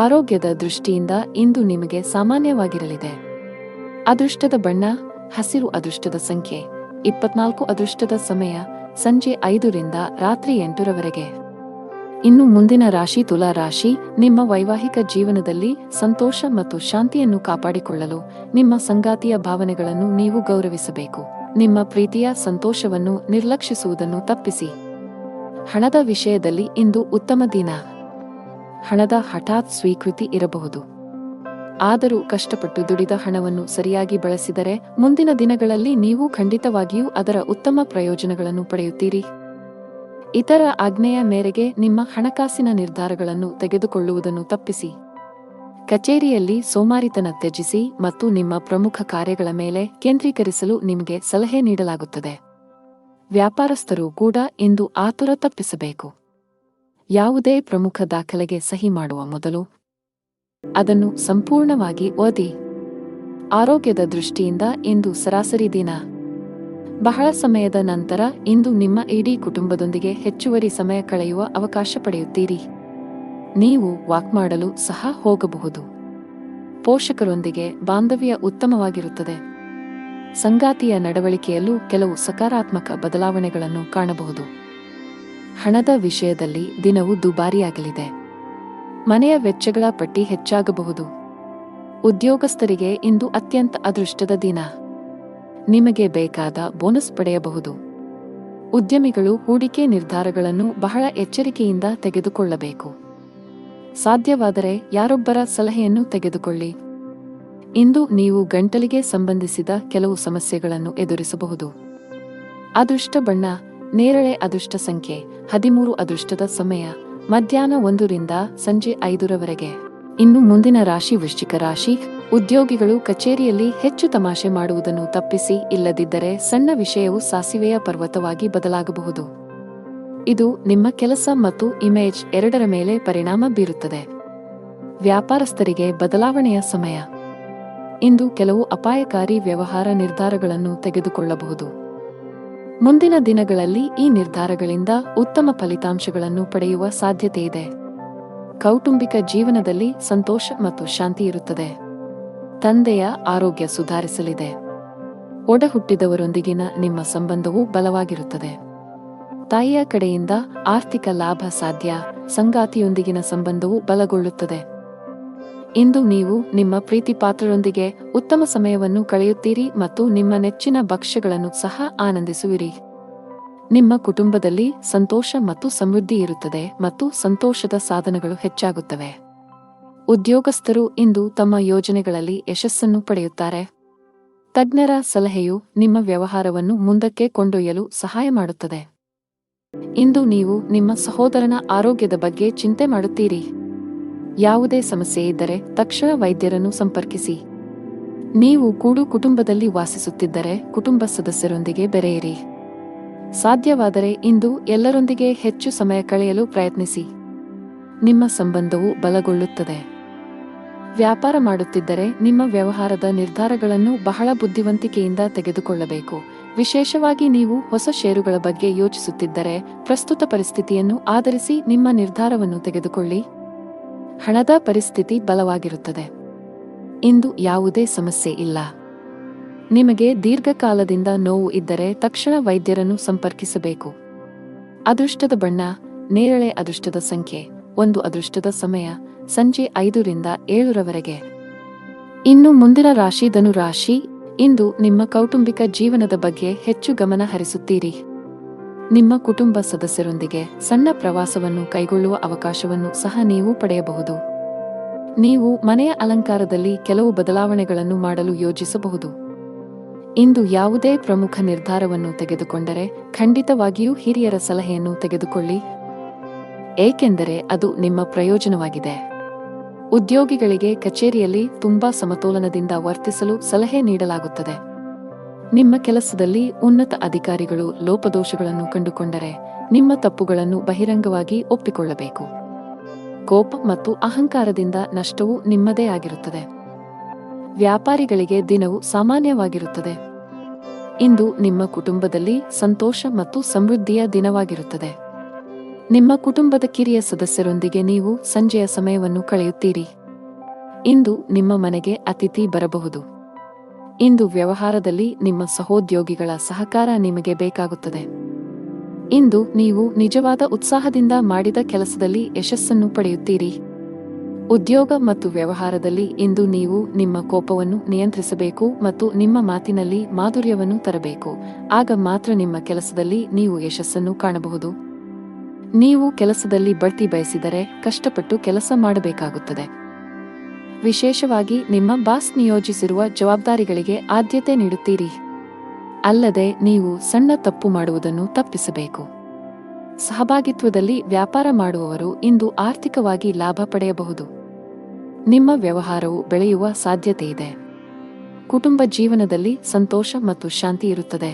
ಆರೋಗ್ಯದ ದೃಷ್ಟಿಯಿಂದ ಇಂದು ನಿಮಗೆ ಸಾಮಾನ್ಯವಾಗಿರಲಿದೆ. ಅದೃಷ್ಟದ ಬಣ್ಣ ಹಸಿರು. ಅದೃಷ್ಟದ ಸಂಖ್ಯೆ 24. ಅದೃಷ್ಟದ ಸಮಯ ಸಂಜೆ 5 ರಿಂದ ರಾತ್ರಿ 8 ಇನ್ನು ಮುಂದಿನ ರಾಶಿ ತುಲಾ ರಾಶಿ. ನಿಮ್ಮ ವೈವಾಹಿಕ ಜೀವನದಲ್ಲಿ ಸಂತೋಷ ಮತ್ತು ಶಾಂತಿಯನ್ನು ಕಾಪಾಡಿಕೊಳ್ಳಲು ನಿಮ್ಮ ಸಂಗಾತಿಯ ಭಾವನೆಗಳನ್ನು ನೀವು ಗೌರವಿಸಬೇಕು. ನಿಮ್ಮ ಪ್ರೀತಿಯ ಸಂತೋಷವನ್ನು ನಿರ್ಲಕ್ಷಿಸುವುದನ್ನು ತಪ್ಪಿಸಿ. ಹಣದ ವಿಷಯದಲ್ಲಿ ಇಂದು ಉತ್ತಮ ದಿನ. ಹಣದ ಹಠಾತ್ ಸ್ವೀಕೃತಿ ಇರಬಹುದು. ಆದರೂ ಕಷ್ಟಪಟ್ಟು ದುಡಿದ ಹಣವನ್ನು ಸರಿಯಾಗಿ ಬಳಸಿದರೆ ಮುಂದಿನ ದಿನಗಳಲ್ಲಿ ನೀವು ಖಂಡಿತವಾಗಿಯೂ ಅದರ ಉತ್ತಮ ಪ್ರಯೋಜನಗಳನ್ನು ಪಡೆಯುತ್ತೀರಿ. ಇತರ ಆಜ್ಞೆಯ ಮೇರೆಗೆ ನಿಮ್ಮ ಹಣಕಾಸಿನ ನಿರ್ಧಾರಗಳನ್ನು ತೆಗೆದುಕೊಳ್ಳುವುದನ್ನು ತಪ್ಪಿಸಿ. ಕಚೇರಿಯಲ್ಲಿ ಸೋಮಾರಿತನ ತ್ಯಜಿಸಿ ಮತ್ತು ನಿಮ್ಮ ಪ್ರಮುಖ ಕಾರ್ಯಗಳ ಮೇಲೆ ಕೇಂದ್ರೀಕರಿಸಲು ನಿಮಗೆ ಸಲಹೆ ನೀಡಲಾಗುತ್ತದೆ. ವ್ಯಾಪಾರಸ್ಥರು ಕೂಡ ಇಂದು ಆತುರ ತಪ್ಪಿಸಬೇಕು. ಯಾವುದೇ ಪ್ರಮುಖ ದಾಖಲೆಗೆ ಸಹಿ ಮಾಡುವ ಮೊದಲು ಅದನ್ನು ಸಂಪೂರ್ಣವಾಗಿ ಓದಿ. ಆರೋಗ್ಯದ ದೃಷ್ಟಿಯಿಂದ ಇಂದು ಸರಾಸರಿ ದಿನ. ಬಹಳ ಸಮಯದ ನಂತರ ಇಂದು ನಿಮ್ಮ ಇಡೀ ಕುಟುಂಬದೊಂದಿಗೆ ಹೆಚ್ಚುವರಿ ಸಮಯ ಕಳೆಯುವ ಅವಕಾಶ ಪಡೆಯುತ್ತೀರಿ. ನೀವು ವಾಕ್ ಮಾಡಲು ಸಹ ಹೋಗಬಹುದು. ಪೋಷಕರೊಂದಿಗೆ ಬಾಂಧವ್ಯ ಉತ್ತಮವಾಗಿರುತ್ತದೆ. ಸಂಗಾತಿಯ ನಡವಳಿಕೆಯಲ್ಲೂ ಕೆಲವು ಸಕಾರಾತ್ಮಕ ಬದಲಾವಣೆಗಳನ್ನು ಕಾಣಬಹುದು. ಹಣದ ವಿಷಯದಲ್ಲಿ ದಿನವು ದುಬಾರಿಯಾಗಲಿದೆ. ಮನೆಯ ವೆಚ್ಚಗಳ ಪಟ್ಟಿ ಹೆಚ್ಚಾಗಬಹುದು. ಉದ್ಯೋಗಸ್ಥರಿಗೆ ಇಂದು ಅತ್ಯಂತ ಅದೃಷ್ಟದ ದಿನ. ನಿಮಗೆ ಬೇಕಾದ ಬೋನಸ್ ಪಡೆಯಬಹುದು. ಉದ್ಯಮಿಗಳು ಹೂಡಿಕೆ ನಿರ್ಧಾರಗಳನ್ನು ಬಹಳ ಎಚ್ಚರಿಕೆಯಿಂದ ತೆಗೆದುಕೊಳ್ಳಬೇಕು. ಸಾಧ್ಯವಾದರೆ ಯಾರೊಬ್ಬರ ಸಲಹೆಯನ್ನು ತೆಗೆದುಕೊಳ್ಳಿ. ಇಂದು ನೀವು ಗಂಟಲಿಗೆ ಸಂಬಂಧಿಸಿದ ಕೆಲವು ಸಮಸ್ಯೆಗಳನ್ನು ಎದುರಿಸಬಹುದು. ಅದೃಷ್ಟ ಬಣ್ಣ ನೇರಳೆ, ಅದೃಷ್ಟ ಸಂಖ್ಯೆ 13, ಅದೃಷ್ಟದ ಸಮಯ ಮಧ್ಯಾಹ್ನ 1 ರಿಂದ ಸಂಜೆ 5 ಇನ್ನು ಮುಂದಿನ ರಾಶಿ ವೃಶ್ಚಿಕ ರಾಶಿ. ಉದ್ಯೋಗಿಗಳು ಕಚೇರಿಯಲ್ಲಿ ಹೆಚ್ಚು ತಮಾಷೆ ಮಾಡುವುದನ್ನು ತಪ್ಪಿಸಿ, ಇಲ್ಲದಿದ್ದರೆ ಸಣ್ಣ ವಿಷಯವು ಸಾಸಿವೆಯ ಪರ್ವತವಾಗಿ ಬದಲಾಗಬಹುದು. ಇದು ನಿಮ್ಮ ಕೆಲಸ ಮತ್ತು ಇಮೇಜ್ ಎರಡರ ಮೇಲೆ ಪರಿಣಾಮ ಬೀರುತ್ತದೆ. ವ್ಯಾಪಾರಸ್ಥರಿಗೆ ಬದಲಾವಣೆಯ ಸಮಯ. ಇಂದು ಕೆಲವು ಅಪಾಯಕಾರಿ ವ್ಯವಹಾರ ನಿರ್ಧಾರಗಳನ್ನು ತೆಗೆದುಕೊಳ್ಳಬಹುದು. ಮುಂದಿನ ದಿನಗಳಲ್ಲಿ ಈ ನಿರ್ಧಾರಗಳಿಂದ ಉತ್ತಮ ಫಲಿತಾಂಶಗಳನ್ನು ಪಡೆಯುವ ಸಾಧ್ಯತೆಯಿದೆ. ಕೌಟುಂಬಿಕ ಜೀವನದಲ್ಲಿ ಸಂತೋಷ ಮತ್ತು ಶಾಂತಿ ಇರುತ್ತದೆ. ತಂದೆಯ ಆರೋಗ್ಯ ಸುಧಾರಿಸಲಿದೆ. ಒಡಹುಟ್ಟಿದವರೊಂದಿಗಿನ ನಿಮ್ಮ ಸಂಬಂಧವು ಬಲವಾಗಿರುತ್ತದೆ. ತಾಯಿಯ ಕಡೆಯಿಂದ ಆರ್ಥಿಕ ಲಾಭ ಸಾಧ್ಯ. ಸಂಗಾತಿಯೊಂದಿಗಿನ ಸಂಬಂಧವು ಬಲಗೊಳ್ಳುತ್ತದೆ. ಇಂದು ನೀವು ನಿಮ್ಮ ಪ್ರೀತಿಪಾತ್ರರೊಂದಿಗೆ ಉತ್ತಮ ಸಮಯವನ್ನು ಕಳೆಯುತ್ತೀರಿ ಮತ್ತು ನಿಮ್ಮ ನೆಚ್ಚಿನ ಭಕ್ಷ್ಯಗಳನ್ನು ಸಹ ಆನಂದಿಸುವಿರಿ. ನಿಮ್ಮ ಕುಟುಂಬದಲ್ಲಿ ಸಂತೋಷ ಮತ್ತು ಸಮೃದ್ಧಿ ಇರುತ್ತದೆ ಮತ್ತು ಸಂತೋಷದ ಸಾಧನಗಳು ಹೆಚ್ಚಾಗುತ್ತವೆ. ಉದ್ಯೋಗಸ್ಥರು ಇಂದು ತಮ್ಮ ಯೋಜನೆಗಳಲ್ಲಿ ಯಶಸ್ಸನ್ನು ಪಡೆಯುತ್ತಾರೆ. ತಜ್ಞರ ಸಲಹೆಯು ನಿಮ್ಮ ವ್ಯವಹಾರವನ್ನು ಮುಂದಕ್ಕೆ ಕೊಂಡೊಯ್ಯಲು ಸಹಾಯ ಮಾಡುತ್ತದೆ. ಇಂದು ನೀವು ನಿಮ್ಮ ಸಹೋದರನ ಆರೋಗ್ಯದ ಬಗ್ಗೆ ಚಿಂತೆ ಮಾಡುತ್ತೀರಿ. ಯಾವುದೇ ಸಮಸ್ಯೆ ಇದ್ದರೆ ತಕ್ಷಣ ವೈದ್ಯರನ್ನು ಸಂಪರ್ಕಿಸಿ. ನೀವು ಕೂಡು ಕುಟುಂಬದಲ್ಲಿ ವಾಸಿಸುತ್ತಿದ್ದರೆ ಕುಟುಂಬ ಸದಸ್ಯರೊಂದಿಗೆ ಬೆರೆಯಿರಿ. ಸಾಧ್ಯವಾದರೆ ಇಂದು ಎಲ್ಲರೊಂದಿಗೆ ಹೆಚ್ಚು ಸಮಯ ಕಳೆಯಲು ಪ್ರಯತ್ನಿಸಿ. ನಿಮ್ಮ ಸಂಬಂಧವು ಬಲಗೊಳ್ಳುತ್ತದೆ. ವ್ಯಾಪಾರ ಮಾಡುತ್ತಿದ್ದರೆ ನಿಮ್ಮ ವ್ಯವಹಾರದ ನಿರ್ಧಾರಗಳನ್ನು ಬಹಳ ಬುದ್ಧಿವಂತಿಕೆಯಿಂದ ತೆಗೆದುಕೊಳ್ಳಬೇಕು. ವಿಶೇಷವಾಗಿ ನೀವು ಹೊಸ ಷೇರುಗಳ ಬಗ್ಗೆ ಯೋಚಿಸುತ್ತಿದ್ದರೆ ಪ್ರಸ್ತುತ ಪರಿಸ್ಥಿತಿಯನ್ನು ಆಧರಿಸಿ ನಿಮ್ಮ ನಿರ್ಧಾರವನ್ನು ತೆಗೆದುಕೊಳ್ಳಿ. ಹಣದ ಪರಿಸ್ಥಿತಿ ಬಲವಾಗಿರುತ್ತದೆ. ಇಂದು ಯಾವುದೇ ಸಮಸ್ಯೆ ಇಲ್ಲ. ನಿಮಗೆ ದೀರ್ಘಕಾಲದಿಂದ ನೋವು ಇದ್ದರೆ ತಕ್ಷಣ ವೈದ್ಯರನ್ನು ಸಂಪರ್ಕಿಸಬೇಕು. ಅದೃಷ್ಟದ ಬಣ್ಣ ನೇರಳೆ, ಅದೃಷ್ಟದ ಸಂಖ್ಯೆ 1, ಅದೃಷ್ಟದ ಸಮಯ ಸಂಜೆ 5 ರಿಂದ 7 ಇನ್ನು ಮುಂದಿನ ರಾಶಿ ಧನು ರಾಶಿ. ಇಂದು ನಿಮ್ಮ ಕೌಟುಂಬಿಕ ಜೀವನದ ಬಗ್ಗೆ ಹೆಚ್ಚು ಗಮನ ಹರಿಸುತ್ತೀರಿ. ನಿಮ್ಮ ಕುಟುಂಬ ಸದಸ್ಯರೊಂದಿಗೆ ಸಣ್ಣ ಪ್ರವಾಸವನ್ನು ಕೈಗೊಳ್ಳುವ ಅವಕಾಶವನ್ನು ಸಹ ನೀವು ಪಡೆಯಬಹುದು. ನೀವು ಮನೆಯ ಅಲಂಕಾರದಲ್ಲಿ ಕೆಲವು ಬದಲಾವಣೆಗಳನ್ನು ಮಾಡಲು ಯೋಜಿಸಬಹುದು. ಇಂದು ಯಾವುದೇ ಪ್ರಮುಖ ನಿರ್ಧಾರವನ್ನು ತೆಗೆದುಕೊಂಡರೆ ಖಂಡಿತವಾಗಿಯೂ ಹಿರಿಯರ ಸಲಹೆಯನ್ನು ತೆಗೆದುಕೊಳ್ಳಿ, ಏಕೆಂದರೆ ಅದು ನಿಮ್ಮ ಪ್ರಯೋಜನವಾಗಿದೆ. ಉದ್ಯೋಗಿಗಳಿಗೆ ಕಚೇರಿಯಲ್ಲಿ ತುಂಬಾ ಸಮತೋಲನದಿಂದ ವರ್ತಿಸಲು ಸಲಹೆ ನೀಡಲಾಗುತ್ತದೆ. ನಿಮ್ಮ ಕೆಲಸದಲ್ಲಿ ಉನ್ನತ ಅಧಿಕಾರಿಗಳು ಲೋಪದೋಷಗಳನ್ನು ಕಂಡುಕೊಂಡರೆ ನಿಮ್ಮ ತಪ್ಪುಗಳನ್ನು ಬಹಿರಂಗವಾಗಿ ಒಪ್ಪಿಕೊಳ್ಳಬೇಕು. ಕೋಪ ಮತ್ತು ಅಹಂಕಾರದಿಂದ ನಷ್ಟವು ನಿಮ್ಮದೇ ಆಗಿರುತ್ತದೆ. ವ್ಯಾಪಾರಿಗಳಿಗೆ ದಿನವು ಸಾಮಾನ್ಯವಾಗಿರುತ್ತದೆ. ಇಂದು ನಿಮ್ಮ ಕುಟುಂಬದಲ್ಲಿ ಸಂತೋಷ ಮತ್ತು ಸಮೃದ್ಧಿಯ ದಿನವಾಗಿರುತ್ತದೆ. ನಿಮ್ಮ ಕುಟುಂಬದ ಕಿರಿಯ ಸದಸ್ಯರೊಂದಿಗೆ ನೀವು ಸಂಜೆಯ ಸಮಯವನ್ನು ಕಳೆಯುತ್ತೀರಿ. ಇಂದು ನಿಮ್ಮ ಮನೆಗೆ ಅತಿಥಿ ಬರಬಹುದು. ಇಂದು ವ್ಯವಹಾರದಲ್ಲಿ ನಿಮ್ಮ ಸಹೋದ್ಯೋಗಿಗಳ ಸಹಕಾರ ನಿಮಗೆ ಬೇಕಾಗುತ್ತದೆ. ಇಂದು ನೀವು ನಿಜವಾದ ಉತ್ಸಾಹದಿಂದ ಮಾಡಿದ ಕೆಲಸದಲ್ಲಿ ಯಶಸ್ಸನ್ನು ಪಡೆಯುತ್ತೀರಿ. ಉದ್ಯೋಗ ಮತ್ತು ವ್ಯವಹಾರದಲ್ಲಿ ಇಂದು ನೀವು ನಿಮ್ಮ ಕೋಪವನ್ನು ನಿಯಂತ್ರಿಸಬೇಕು ಮತ್ತು ನಿಮ್ಮ ಮಾತಿನಲ್ಲಿ ಮಾಧುರ್ಯವನ್ನು ತರಬೇಕು. ಆಗ ಮಾತ್ರ ನಿಮ್ಮ ಕೆಲಸದಲ್ಲಿ ನೀವು ಯಶಸ್ಸನ್ನು ಕಾಣಬಹುದು. ನೀವು ಕೆಲಸದಲ್ಲಿ ಬಡ್ತಿ ಬಯಸಿದರೆ ಕಷ್ಟಪಟ್ಟು ಕೆಲಸ ಮಾಡಬೇಕಾಗುತ್ತದೆ. ವಿಶೇಷವಾಗಿ ನಿಮ್ಮ ಬಾಸ್ ನಿಯೋಜಿಸಿರುವ ಜವಾಬ್ದಾರಿಗಳಿಗೆ ಆದ್ಯತೆ ನೀಡುತ್ತೀರಿ. ಅಲ್ಲದೆ ನೀವು ಸಣ್ಣ ತಪ್ಪು ಮಾಡುವುದನ್ನು ತಪ್ಪಿಸಬೇಕು. ಸಹಭಾಗಿತ್ವದಲ್ಲಿ ವ್ಯಾಪಾರ ಮಾಡುವವರು ಇಂದು ಆರ್ಥಿಕವಾಗಿ ಲಾಭ ಪಡೆಯಬಹುದು. ನಿಮ್ಮ ವ್ಯವಹಾರವು ಬೆಳೆಯುವ ಸಾಧ್ಯತೆಯಿದೆ. ಕುಟುಂಬ ಜೀವನದಲ್ಲಿ ಸಂತೋಷ ಮತ್ತು ಶಾಂತಿ ಇರುತ್ತದೆ.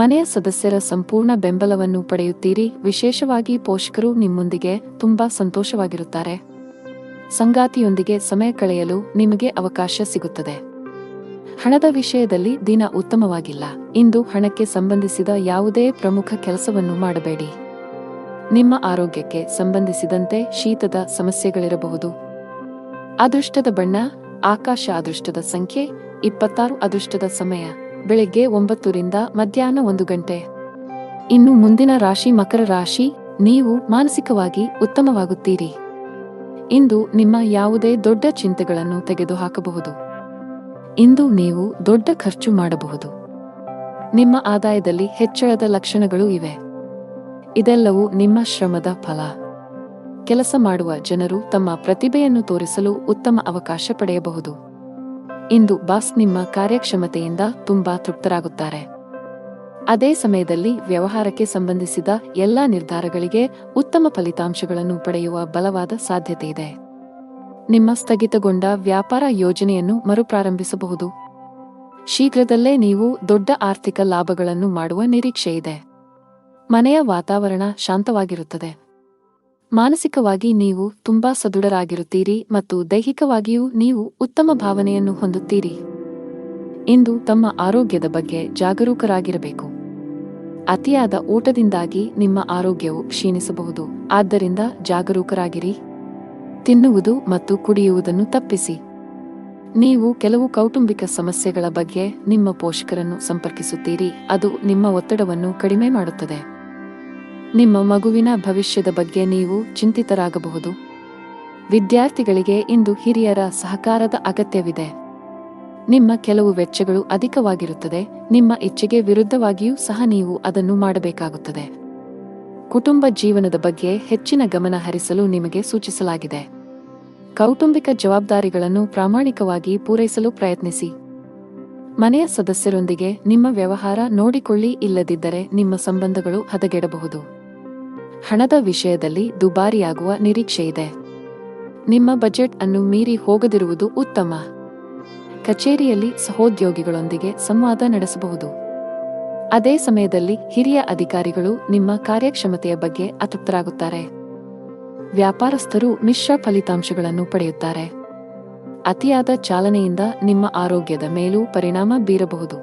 ಮನೆಯ ಸದಸ್ಯರ ಸಂಪೂರ್ಣ ಬೆಂಬಲವನ್ನು ಪಡೆಯುತ್ತೀರಿ. ವಿಶೇಷವಾಗಿ ಪೋಷಕರು ನಿಮ್ಮೊಂದಿಗೆ ತುಂಬಾ ಸಂತೋಷವಾಗಿರುತ್ತಾರೆ. ಸಂಗಾತಿಯೊಂದಿಗೆ ಸಮಯ ಕಳೆಯಲು ನಿಮಗೆ ಅವಕಾಶ ಸಿಗುತ್ತದೆ. ಹಣದ ವಿಷಯದಲ್ಲಿ ದಿನ ಉತ್ತಮವಾಗಿಲ್ಲ. ಇಂದು ಹಣಕ್ಕೆ ಸಂಬಂಧಿಸಿದ ಯಾವುದೇ ಪ್ರಮುಖ ಕೆಲಸವನ್ನು ಮಾಡಬೇಡಿ. ನಿಮ್ಮ ಆರೋಗ್ಯಕ್ಕೆ ಸಂಬಂಧಿಸಿದಂತೆ ಶೀತದ ಸಮಸ್ಯೆಗಳಿರಬಹುದು. ಅದೃಷ್ಟದ ಬಣ್ಣ ಆಕಾಶ, ಅದೃಷ್ಟದ ಸಂಖ್ಯೆ 26, ಅದೃಷ್ಟದ ಸಮಯ ಬೆಳಗ್ಗೆ 9 ರಿಂದ ಮಧ್ಯಾಹ್ನ 1 ಇನ್ನು ಮುಂದಿನ ರಾಶಿ ಮಕರ ರಾಶಿ. ನೀವು ಮಾನಸಿಕವಾಗಿ ಉತ್ತಮವಾಗುತ್ತೀರಿ. ಇಂದು ನಿಮ್ಮ ಯಾವುದೇ ದೊಡ್ಡ ಚಿಂತೆಗಳನ್ನು ತೆಗೆದುಹಾಕಬಹುದು. ಇಂದು ನೀವು ದೊಡ್ಡ ಖರ್ಚು ಮಾಡಬಹುದು. ನಿಮ್ಮ ಆದಾಯದಲ್ಲಿ ಹೆಚ್ಚಳದ ಲಕ್ಷಣಗಳು ಇವೆ. ಇದೆಲ್ಲವೂ ನಿಮ್ಮ ಶ್ರಮದ ಫಲ. ಕೆಲಸ ಮಾಡುವ ಜನರು ತಮ್ಮ ಪ್ರತಿಭೆಯನ್ನು ತೋರಿಸಲು ಉತ್ತಮ ಅವಕಾಶ ಪಡೆಯಬಹುದು. ಇಂದು ಬಾಸ್ ನಿಮ್ಮ ಕಾರ್ಯಕ್ಷಮತೆಯಿಂದ ತುಂಬಾ ತೃಪ್ತರಾಗುತ್ತಾರೆ. ಅದೇ ಸಮಯದಲ್ಲಿ ವ್ಯವಹಾರಕ್ಕೆ ಸಂಬಂಧಿಸಿದ ಎಲ್ಲಾ ನಿರ್ಧಾರಗಳಿಗೆ ಉತ್ತಮ ಫಲಿತಾಂಶಗಳನ್ನು ಪಡೆಯುವ ಬಲವಾದ ಸಾಧ್ಯತೆಯಿದೆ. ನಿಮ್ಮ ಸ್ಥಗಿತಗೊಂಡ ವ್ಯಾಪಾರ ಯೋಜನೆಯನ್ನು ಮರುಪ್ರಾರಂಭಿಸಬಹುದು. ಶೀಘ್ರದಲ್ಲೇ ನೀವು ದೊಡ್ಡ ಆರ್ಥಿಕ ಲಾಭಗಳನ್ನು ಮಾಡುವ ನಿರೀಕ್ಷೆಯಿದೆ. ಮನೆಯ ವಾತಾವರಣ ಶಾಂತವಾಗಿರುತ್ತದೆ. ಮಾನಸಿಕವಾಗಿ ನೀವು ತುಂಬಾ ಸದೃಢರಾಗಿರುತ್ತೀರಿ ಮತ್ತು ದೈಹಿಕವಾಗಿಯೂ ನೀವು ಉತ್ತಮ ಭಾವನೆಯನ್ನು ಹೊಂದುತ್ತೀರಿ. ಇಂದು ತಮ್ಮ ಆರೋಗ್ಯದ ಬಗ್ಗೆ ಜಾಗರೂಕರಾಗಿರಬೇಕು. ಅತಿಯಾದ ಊಟದಿಂದಾಗಿ ನಿಮ್ಮ ಆರೋಗ್ಯವು ಕ್ಷೀಣಿಸಬಹುದು. ಆದ್ದರಿಂದ ಜಾಗರೂಕರಾಗಿರಿ. ತಿನ್ನುವುದು ಮತ್ತು ಕುಡಿಯುವುದನ್ನು ತಪ್ಪಿಸಿ. ನೀವು ಕೆಲವು ಕೌಟುಂಬಿಕ ಸಮಸ್ಯೆಗಳ ಬಗ್ಗೆ ನಿಮ್ಮ ಪೋಷಕರನ್ನು ಸಂಪರ್ಕಿಸುತ್ತೀರಿ. ಅದು ನಿಮ್ಮ ಒತ್ತಡವನ್ನು ಕಡಿಮೆ ಮಾಡುತ್ತದೆ. ನಿಮ್ಮ ಮಗುವಿನ ಭವಿಷ್ಯದ ಬಗ್ಗೆ ನೀವು ಚಿಂತಿತರಾಗಬಹುದು. ವಿದ್ಯಾರ್ಥಿಗಳಿಗೆ ಇಂದು ಹಿರಿಯರ ಸಹಕಾರದ ಅಗತ್ಯವಿದೆ. ನಿಮ್ಮ ಕೆಲವು ವೆಚ್ಚಗಳು ಅಧಿಕವಾಗಿರುತ್ತದೆ. ನಿಮ್ಮ ಇಚ್ಛೆಗೆ ವಿರುದ್ಧವಾಗಿಯೂ ಸಹ ನೀವು ಅದನ್ನು ಮಾಡಬೇಕಾಗುತ್ತದೆ. ಕುಟುಂಬ ಜೀವನದ ಬಗ್ಗೆ ಹೆಚ್ಚಿನ ಗಮನ ಹರಿಸಲು ನಿಮಗೆ ಸೂಚಿಸಲಾಗಿದೆ. ಕೌಟುಂಬಿಕ ಜವಾಬ್ದಾರಿಗಳನ್ನು ಪ್ರಾಮಾಣಿಕವಾಗಿ ಪೂರೈಸಲು ಪ್ರಯತ್ನಿಸಿ. ಮನೆಯ ಸದಸ್ಯರೊಂದಿಗೆ ನಿಮ್ಮ ವ್ಯವಹಾರ ನೋಡಿಕೊಳ್ಳಿ, ಇಲ್ಲದಿದ್ದರೆ ನಿಮ್ಮ ಸಂಬಂಧಗಳು ಹದಗೆಡಬಹುದು. ಹಣದ ವಿಷಯದಲ್ಲಿ ದುಬಾರಿಯಾಗುವ ನಿರೀಕ್ಷೆಯಿದೆ. ನಿಮ್ಮ ಬಜೆಟ್ ಅನ್ನು ಮೀರಿ ಹೋಗದಿರುವುದು ಉತ್ತಮ. ಕಚೇರಿಯಲ್ಲಿ ಸಹೋದ್ಯೋಗಿಗಳೊಂದಿಗೆ ಸಂವಾದ ನಡೆಸಬಹುದು. ಅದೇ ಸಮಯದಲ್ಲಿ ಹಿರಿಯ ಅಧಿಕಾರಿಗಳು ನಿಮ್ಮ ಕಾರ್ಯಕ್ಷಮತೆಯ ಬಗ್ಗೆ ಅತೃಪ್ತರಾಗುತ್ತಾರೆ. ವ್ಯಾಪಾರಸ್ಥರು ಮಿಶ್ರ ಫಲಿತಾಂಶಗಳನ್ನು ಪಡೆಯುತ್ತಾರೆ. ಅತಿಯಾದ ಚಾಲನೆಯಿಂದ ನಿಮ್ಮ ಆರೋಗ್ಯದ ಮೇಲೂ ಪರಿಣಾಮ ಬೀರಬಹುದು.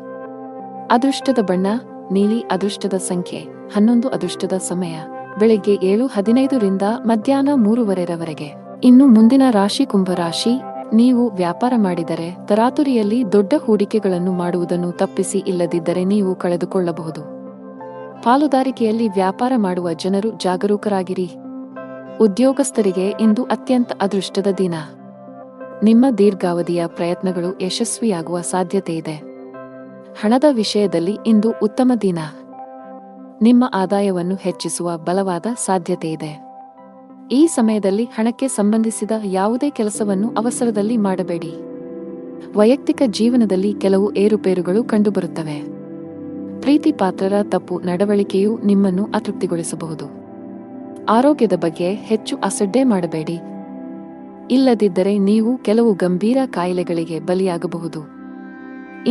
ಅದೃಷ್ಟದ ಬಣ್ಣ ನೀಲಿ. ಅದೃಷ್ಟದ ಸಂಖ್ಯೆ 11. ಅದೃಷ್ಟದ ಸಮಯ ಬೆಳಿಗ್ಗೆ 7:15 ರಿಂದ ಮಧ್ಯಾಹ್ನ 3:15 ಇನ್ನು ಮುಂದಿನ ರಾಶಿ ಕುಂಭರಾಶಿ. ನೀವು ವ್ಯಾಪಾರ ಮಾಡಿದರೆ ತರಾತುರಿಯಲ್ಲಿ ದೊಡ್ಡ ಹೂಡಿಕೆಗಳನ್ನು ಮಾಡುವುದನ್ನು ತಪ್ಪಿಸಿ, ಇಲ್ಲದಿದ್ದರೆ ನೀವು ಕಳೆದುಕೊಳ್ಳಬಹುದು. ಪಾಲುದಾರಿಕೆಯಲ್ಲಿ ವ್ಯಾಪಾರ ಮಾಡುವ ಜನರು ಜಾಗರೂಕರಾಗಿರಿ. ಉದ್ಯೋಗಸ್ಥರಿಗೆ ಇಂದು ಅತ್ಯಂತ ಅದೃಷ್ಟದ ದಿನ. ನಿಮ್ಮ ದೀರ್ಘಾವಧಿಯ ಪ್ರಯತ್ನಗಳು ಯಶಸ್ವಿಯಾಗುವ ಸಾಧ್ಯತೆಯಿದೆ. ಹಣದ ವಿಷಯದಲ್ಲಿ ಇಂದು ಉತ್ತಮ ದಿನ. ನಿಮ್ಮ ಆದಾಯವನ್ನು ಹೆಚ್ಚಿಸುವ ಬಲವಾದ ಸಾಧ್ಯತೆಯಿದೆ. ಈ ಸಮಯದಲ್ಲಿ ಹಣಕ್ಕೆ ಸಂಬಂಧಿಸಿದ ಯಾವುದೇ ಕೆಲಸವನ್ನು ಅವಸರದಲ್ಲಿ ಮಾಡಬೇಡಿ. ವೈಯಕ್ತಿಕ ಜೀವನದಲ್ಲಿ ಕೆಲವು ಏರುಪೇರುಗಳು ಕಂಡುಬರುತ್ತವೆ. ಪ್ರೀತಿ ಪಾತ್ರರ ತಪ್ಪು ನಡವಳಿಕೆಯು ನಿಮ್ಮನ್ನು ಅತೃಪ್ತಿಗೊಳಿಸಬಹುದು. ಆರೋಗ್ಯದ ಬಗ್ಗೆ ಹೆಚ್ಚು ಅಸಡ್ಡೆ ಮಾಡಬೇಡಿ. ಇಲ್ಲದಿದ್ದರೆ ನೀವು ಕೆಲವು ಗಂಭೀರ ಕಾಯಿಲೆಗಳಿಗೆ ಬಲಿಯಾಗಬಹುದು.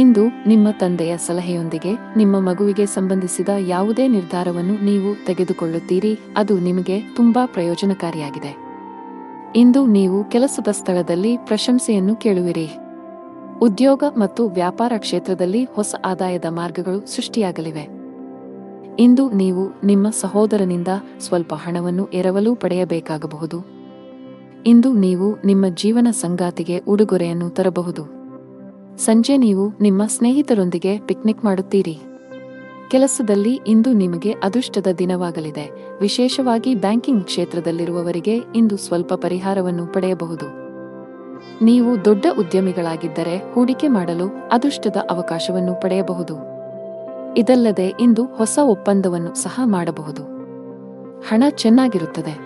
ಇಂದು ನಿಮ್ಮ ತಂದೆಯ ಸಲಹೆಯೊಂದಿಗೆ ನಿಮ್ಮ ಮಗುವಿಗೆ ಸಂಬಂಧಿಸಿದ ಯಾವುದೇ ನಿರ್ಧಾರವನ್ನು ನೀವು ತೆಗೆದುಕೊಳ್ಳುತ್ತೀರಿ. ಅದು ನಿಮಗೆ ತುಂಬಾ ಪ್ರಯೋಜನಕಾರಿಯಾಗಿದೆ. ಇಂದು ನೀವು ಕೆಲಸದ ಸ್ಥಳದಲ್ಲಿ ಪ್ರಶಂಸೆಯನ್ನು ಕೇಳುವಿರಿ. ಉದ್ಯೋಗ ಮತ್ತು ವ್ಯಾಪಾರ ಕ್ಷೇತ್ರದಲ್ಲಿ ಹೊಸ ಆದಾಯದ ಮಾರ್ಗಗಳು ಸೃಷ್ಟಿಯಾಗಲಿವೆ. ಇಂದು ನೀವು ನಿಮ್ಮ ಸಹೋದರನಿಂದ ಸ್ವಲ್ಪ ಹಣವನ್ನು ಎರವಲು ಪಡೆಯಬೇಕಾಗಬಹುದು. ಇಂದು ನೀವು ನಿಮ್ಮ ಜೀವನ ಸಂಗಾತಿಗೆ ಉಡುಗೊರೆಯನ್ನು ತರಬಹುದು. ಸಂಜೆ ನೀವು ನಿಮ್ಮ ಸ್ನೇಹಿತರೊಂದಿಗೆ ಪಿಕ್ನಿಕ್ ಮಾಡುತ್ತೀರಿ. ಕೆಲಸದಲ್ಲಿ ಇಂದು ನಿಮಗೆ ಅದೃಷ್ಟದ ದಿನವಾಗಲಿದೆ. ವಿಶೇಷವಾಗಿ ಬ್ಯಾಂಕಿಂಗ್ ಕ್ಷೇತ್ರದಲ್ಲಿರುವವರಿಗೆ ಇಂದು ಸ್ವಲ್ಪ ಪರಿಹಾರವನ್ನು ಪಡೆಯಬಹುದು. ನೀವು ದೊಡ್ಡ ಉದ್ಯಮಿಗಳಾಗಿದ್ದರೆ ಹೂಡಿಕೆ ಮಾಡಲು ಅದೃಷ್ಟದ ಅವಕಾಶವನ್ನು ಪಡೆಯಬಹುದು. ಇದಲ್ಲದೆ ಇಂದು ಹೊಸ ಒಪ್ಪಂದವನ್ನು ಸಹ ಮಾಡಬಹುದು. ಹಣ ಚೆನ್ನಾಗಿರುತ್ತದೆ.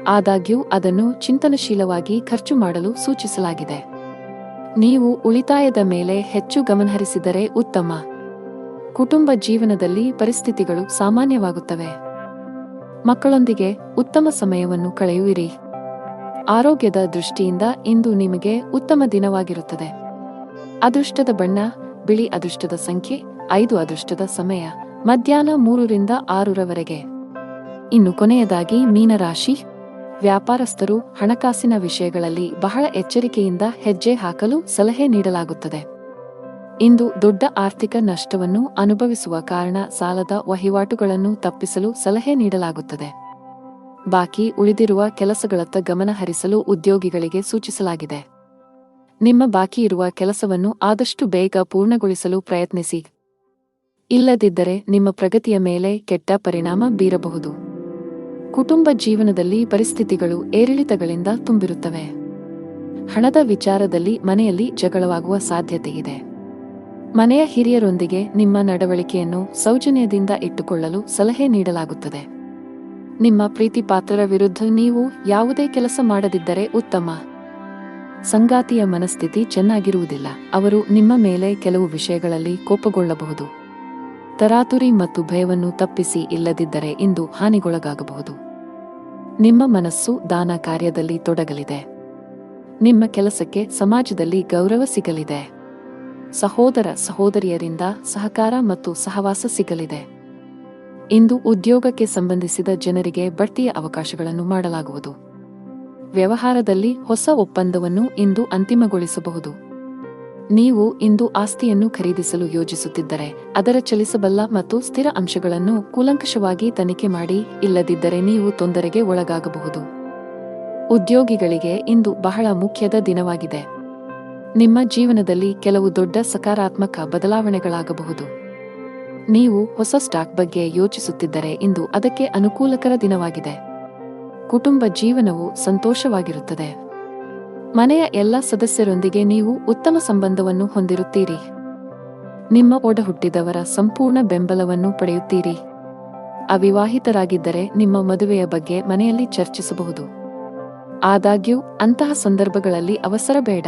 ಆದಾಗ್ಯೂ ಅದನ್ನು ಚಿಂತನಶೀಲವಾಗಿ ಖರ್ಚು ಮಾಡಲು ಸೂಚಿಸಲಾಗಿದೆ. ನೀವು ಉಳಿತಾಯದ ಮೇಲೆ ಹೆಚ್ಚು ಗಮನಹರಿಸಿದರೆ ಉತ್ತಮ. ಕುಟುಂಬ ಜೀವನದಲ್ಲಿ ಪರಿಸ್ಥಿತಿಗಳು ಸಾಮಾನ್ಯವಾಗುತ್ತವೆ. ಮಕ್ಕಳೊಂದಿಗೆ ಉತ್ತಮ ಸಮಯವನ್ನು ಕಳೆಯುವಿರಿ. ಆರೋಗ್ಯದ ದೃಷ್ಟಿಯಿಂದ ಇಂದು ನಿಮಗೆ ಉತ್ತಮ ದಿನವಾಗಿರುತ್ತದೆ. ಅದೃಷ್ಟದ ಬಣ್ಣ ಬಿಳಿ. ಅದೃಷ್ಟದ ಸಂಖ್ಯೆ 5. ಅದೃಷ್ಟದ ಸಮಯ ಮಧ್ಯಾಹ್ನ 3 ರಿಂದ 6 ಇನ್ನು ಕೊನೆಯದಾಗಿ ಮೀನರಾಶಿ. ವ್ಯಾಪಾರಸ್ಥರು ಹಣಕಾಸಿನ ವಿಷಯಗಳಲ್ಲಿ ಬಹಳ ಎಚ್ಚರಿಕೆಯಿಂದ ಹೆಜ್ಜೆ ಹಾಕಲು ಸಲಹೆ ನೀಡಲಾಗುತ್ತದೆ. ಇಂದು ದೊಡ್ಡ ಆರ್ಥಿಕ ನಷ್ಟವನ್ನು ಅನುಭವಿಸುವ ಕಾರಣ ಸಾಲದ ವಹಿವಾಟುಗಳನ್ನು ತಪ್ಪಿಸಲು ಸಲಹೆ ನೀಡಲಾಗುತ್ತದೆ. ಬಾಕಿ ಉಳಿದಿರುವ ಕೆಲಸಗಳತ್ತ ಗಮನ ಹರಿಸಲು ಉದ್ಯೋಗಿಗಳಿಗೆ ಸೂಚಿಸಲಾಗಿದೆ. ನಿಮ್ಮ ಬಾಕಿ ಇರುವ ಕೆಲಸವನ್ನು ಆದಷ್ಟು ಬೇಗ ಪೂರ್ಣಗೊಳಿಸಲು ಪ್ರಯತ್ನಿಸಿ. ಇಲ್ಲದಿದ್ದರೆ ನಿಮ್ಮ ಪ್ರಗತಿಯ ಮೇಲೆ ಕೆಟ್ಟ ಪರಿಣಾಮ ಬೀರಬಹುದು. ಕುಟುಂಬ ಜೀವನದಲ್ಲಿ ಪರಿಸ್ಥಿತಿಗಳು ಏರಿಳಿತಗಳಿಂದ ತುಂಬಿರುತ್ತವೆ. ಹಣದ ವಿಚಾರದಲ್ಲಿ ಮನೆಯಲ್ಲಿ ಜಗಳವಾಗುವ ಸಾಧ್ಯತೆಯಿದೆ. ಮನೆಯ ಹಿರಿಯರೊಂದಿಗೆ ನಿಮ್ಮ ನಡವಳಿಕೆಯನ್ನು ಸೌಜನ್ಯದಿಂದ ಇಟ್ಟುಕೊಳ್ಳಲು ಸಲಹೆ ನೀಡಲಾಗುತ್ತದೆ. ನಿಮ್ಮ ಪ್ರೀತಿಪಾತ್ರರ ವಿರುದ್ಧ ನೀವು ಯಾವುದೇ ಕೆಲಸ ಮಾಡದಿದ್ದರೆ ಉತ್ತಮ. ಸಂಗಾತಿಯ ಮನಸ್ಥಿತಿ ಚೆನ್ನಾಗಿರುವುದಿಲ್ಲ. ಅವರು ನಿಮ್ಮ ಮೇಲೆ ಕೆಲವು ವಿಷಯಗಳಲ್ಲಿ ಕೋಪಗೊಳ್ಳಬಹುದು. ತರಾತುರಿ ಮತ್ತು ಭಯವನ್ನು ತಪ್ಪಿಸಿ ಇಲ್ಲದಿದ್ದರೆ ಇಂದು ಹಾನಿಗೊಳಗಾಗಬಹುದು. ನಿಮ್ಮ ಮನಸ್ಸು ದಾನ ಕಾರ್ಯದಲ್ಲಿ ತೊಡಗಲಿದೆ. ನಿಮ್ಮ ಕೆಲಸಕ್ಕೆ ಸಮಾಜದಲ್ಲಿ ಗೌರವ ಸಿಗಲಿದೆ. ಸಹೋದರ ಸಹೋದರಿಯರಿಂದ ಸಹಕಾರ ಮತ್ತು ಸಹವಾಸ ಸಿಗಲಿದೆ. ಇಂದು ಉದ್ಯೋಗಕ್ಕೆ ಸಂಬಂಧಿಸಿದ ಜನರಿಗೆ ಬಡ್ತಿಯ ಅವಕಾಶಗಳನ್ನು ಮಾಡಲಾಗುವುದು. ವ್ಯವಹಾರದಲ್ಲಿ ಹೊಸ ಒಪ್ಪಂದವನ್ನು ಇಂದು ಅಂತಿಮಗೊಳಿಸಬಹುದು. ನೀವು ಇಂದು ಆಸ್ತಿಯನ್ನು ಖರೀದಿಸಲು ಯೋಜಿಸುತ್ತಿದ್ದರೆ ಅದರ ಚಲಿಸಬಲ್ಲ ಮತ್ತು ಸ್ಥಿರ ಅಂಶಗಳನ್ನು ಕೂಲಂಕಷವಾಗಿ ತನಿಖೆ ಮಾಡಿ, ಇಲ್ಲದಿದ್ದರೆ ನೀವು ತೊಂದರೆಗೆ ಒಳಗಾಗಬಹುದು. ಉದ್ಯೋಗಿಗಳಿಗೆ ಇಂದು ಬಹಳ ಮುಖ್ಯದ ದಿನವಾಗಿದೆ. ನಿಮ್ಮ ಜೀವನದಲ್ಲಿ ಕೆಲವು ದೊಡ್ಡ ಸಕಾರಾತ್ಮಕ ಬದಲಾವಣೆಗಳಾಗಬಹುದು. ನೀವು ಹೊಸ ಸ್ಟಾಕ್ ಬಗ್ಗೆ ಯೋಚಿಸುತ್ತಿದ್ದರೆ ಇಂದು ಅದಕ್ಕೆ ಅನುಕೂಲಕರ ದಿನವಾಗಿದೆ. ಕುಟುಂಬ ಜೀವನವು ಸಂತೋಷವಾಗಿರುತ್ತದೆ. ಮನೆಯ ಎಲ್ಲ ಸದಸ್ಯರೊಂದಿಗೆ ನೀವು ಉತ್ತಮ ಸಂಬಂಧವನ್ನು ಹೊಂದಿರುತ್ತೀರಿ. ನಿಮ್ಮ ಒಡಹುಟ್ಟಿದವರ ಸಂಪೂರ್ಣ ಬೆಂಬಲವನ್ನು ಪಡೆಯುತ್ತೀರಿ. ಅವಿವಾಹಿತರಾಗಿದ್ದರೆ ನಿಮ್ಮ ಮದುವೆಯ ಬಗ್ಗೆ ಮನೆಯಲ್ಲಿ ಚರ್ಚಿಸಬಹುದು. ಆದಾಗ್ಯೂ ಅಂತಹ ಸಂದರ್ಭಗಳಲ್ಲಿ ಅವಸರ ಬೇಡ.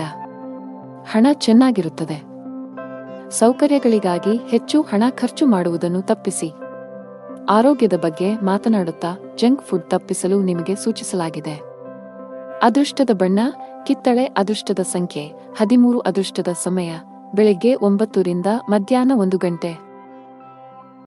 ಹಣ ಚೆನ್ನಾಗಿರುತ್ತದೆ. ಸೌಕರ್ಯಗಳಿಗಾಗಿ ಹೆಚ್ಚು ಹಣ ಖರ್ಚು ಮಾಡುವುದನ್ನು ತಪ್ಪಿಸಿ. ಆರೋಗ್ಯದ ಬಗ್ಗೆ ಮಾತನಾಡುತ್ತಾ ಜಂಕ್ ಫುಡ್ ತಪ್ಪಿಸಲು ನಿಮಗೆ ಸೂಚಿಸಲಾಗಿದೆ. ಅದೃಷ್ಟದ ಬಣ್ಣ ಕಿತ್ತಳೆ. ಅದೃಷ್ಟದ ಸಂಖ್ಯೆ 13. ಅದೃಷ್ಟದ ಸಮಯ ಬೆಳಿಗ್ಗೆ 9 ರಿಂದ ಮಧ್ಯಾಹ್ನ 1 ಗಂಟೆ.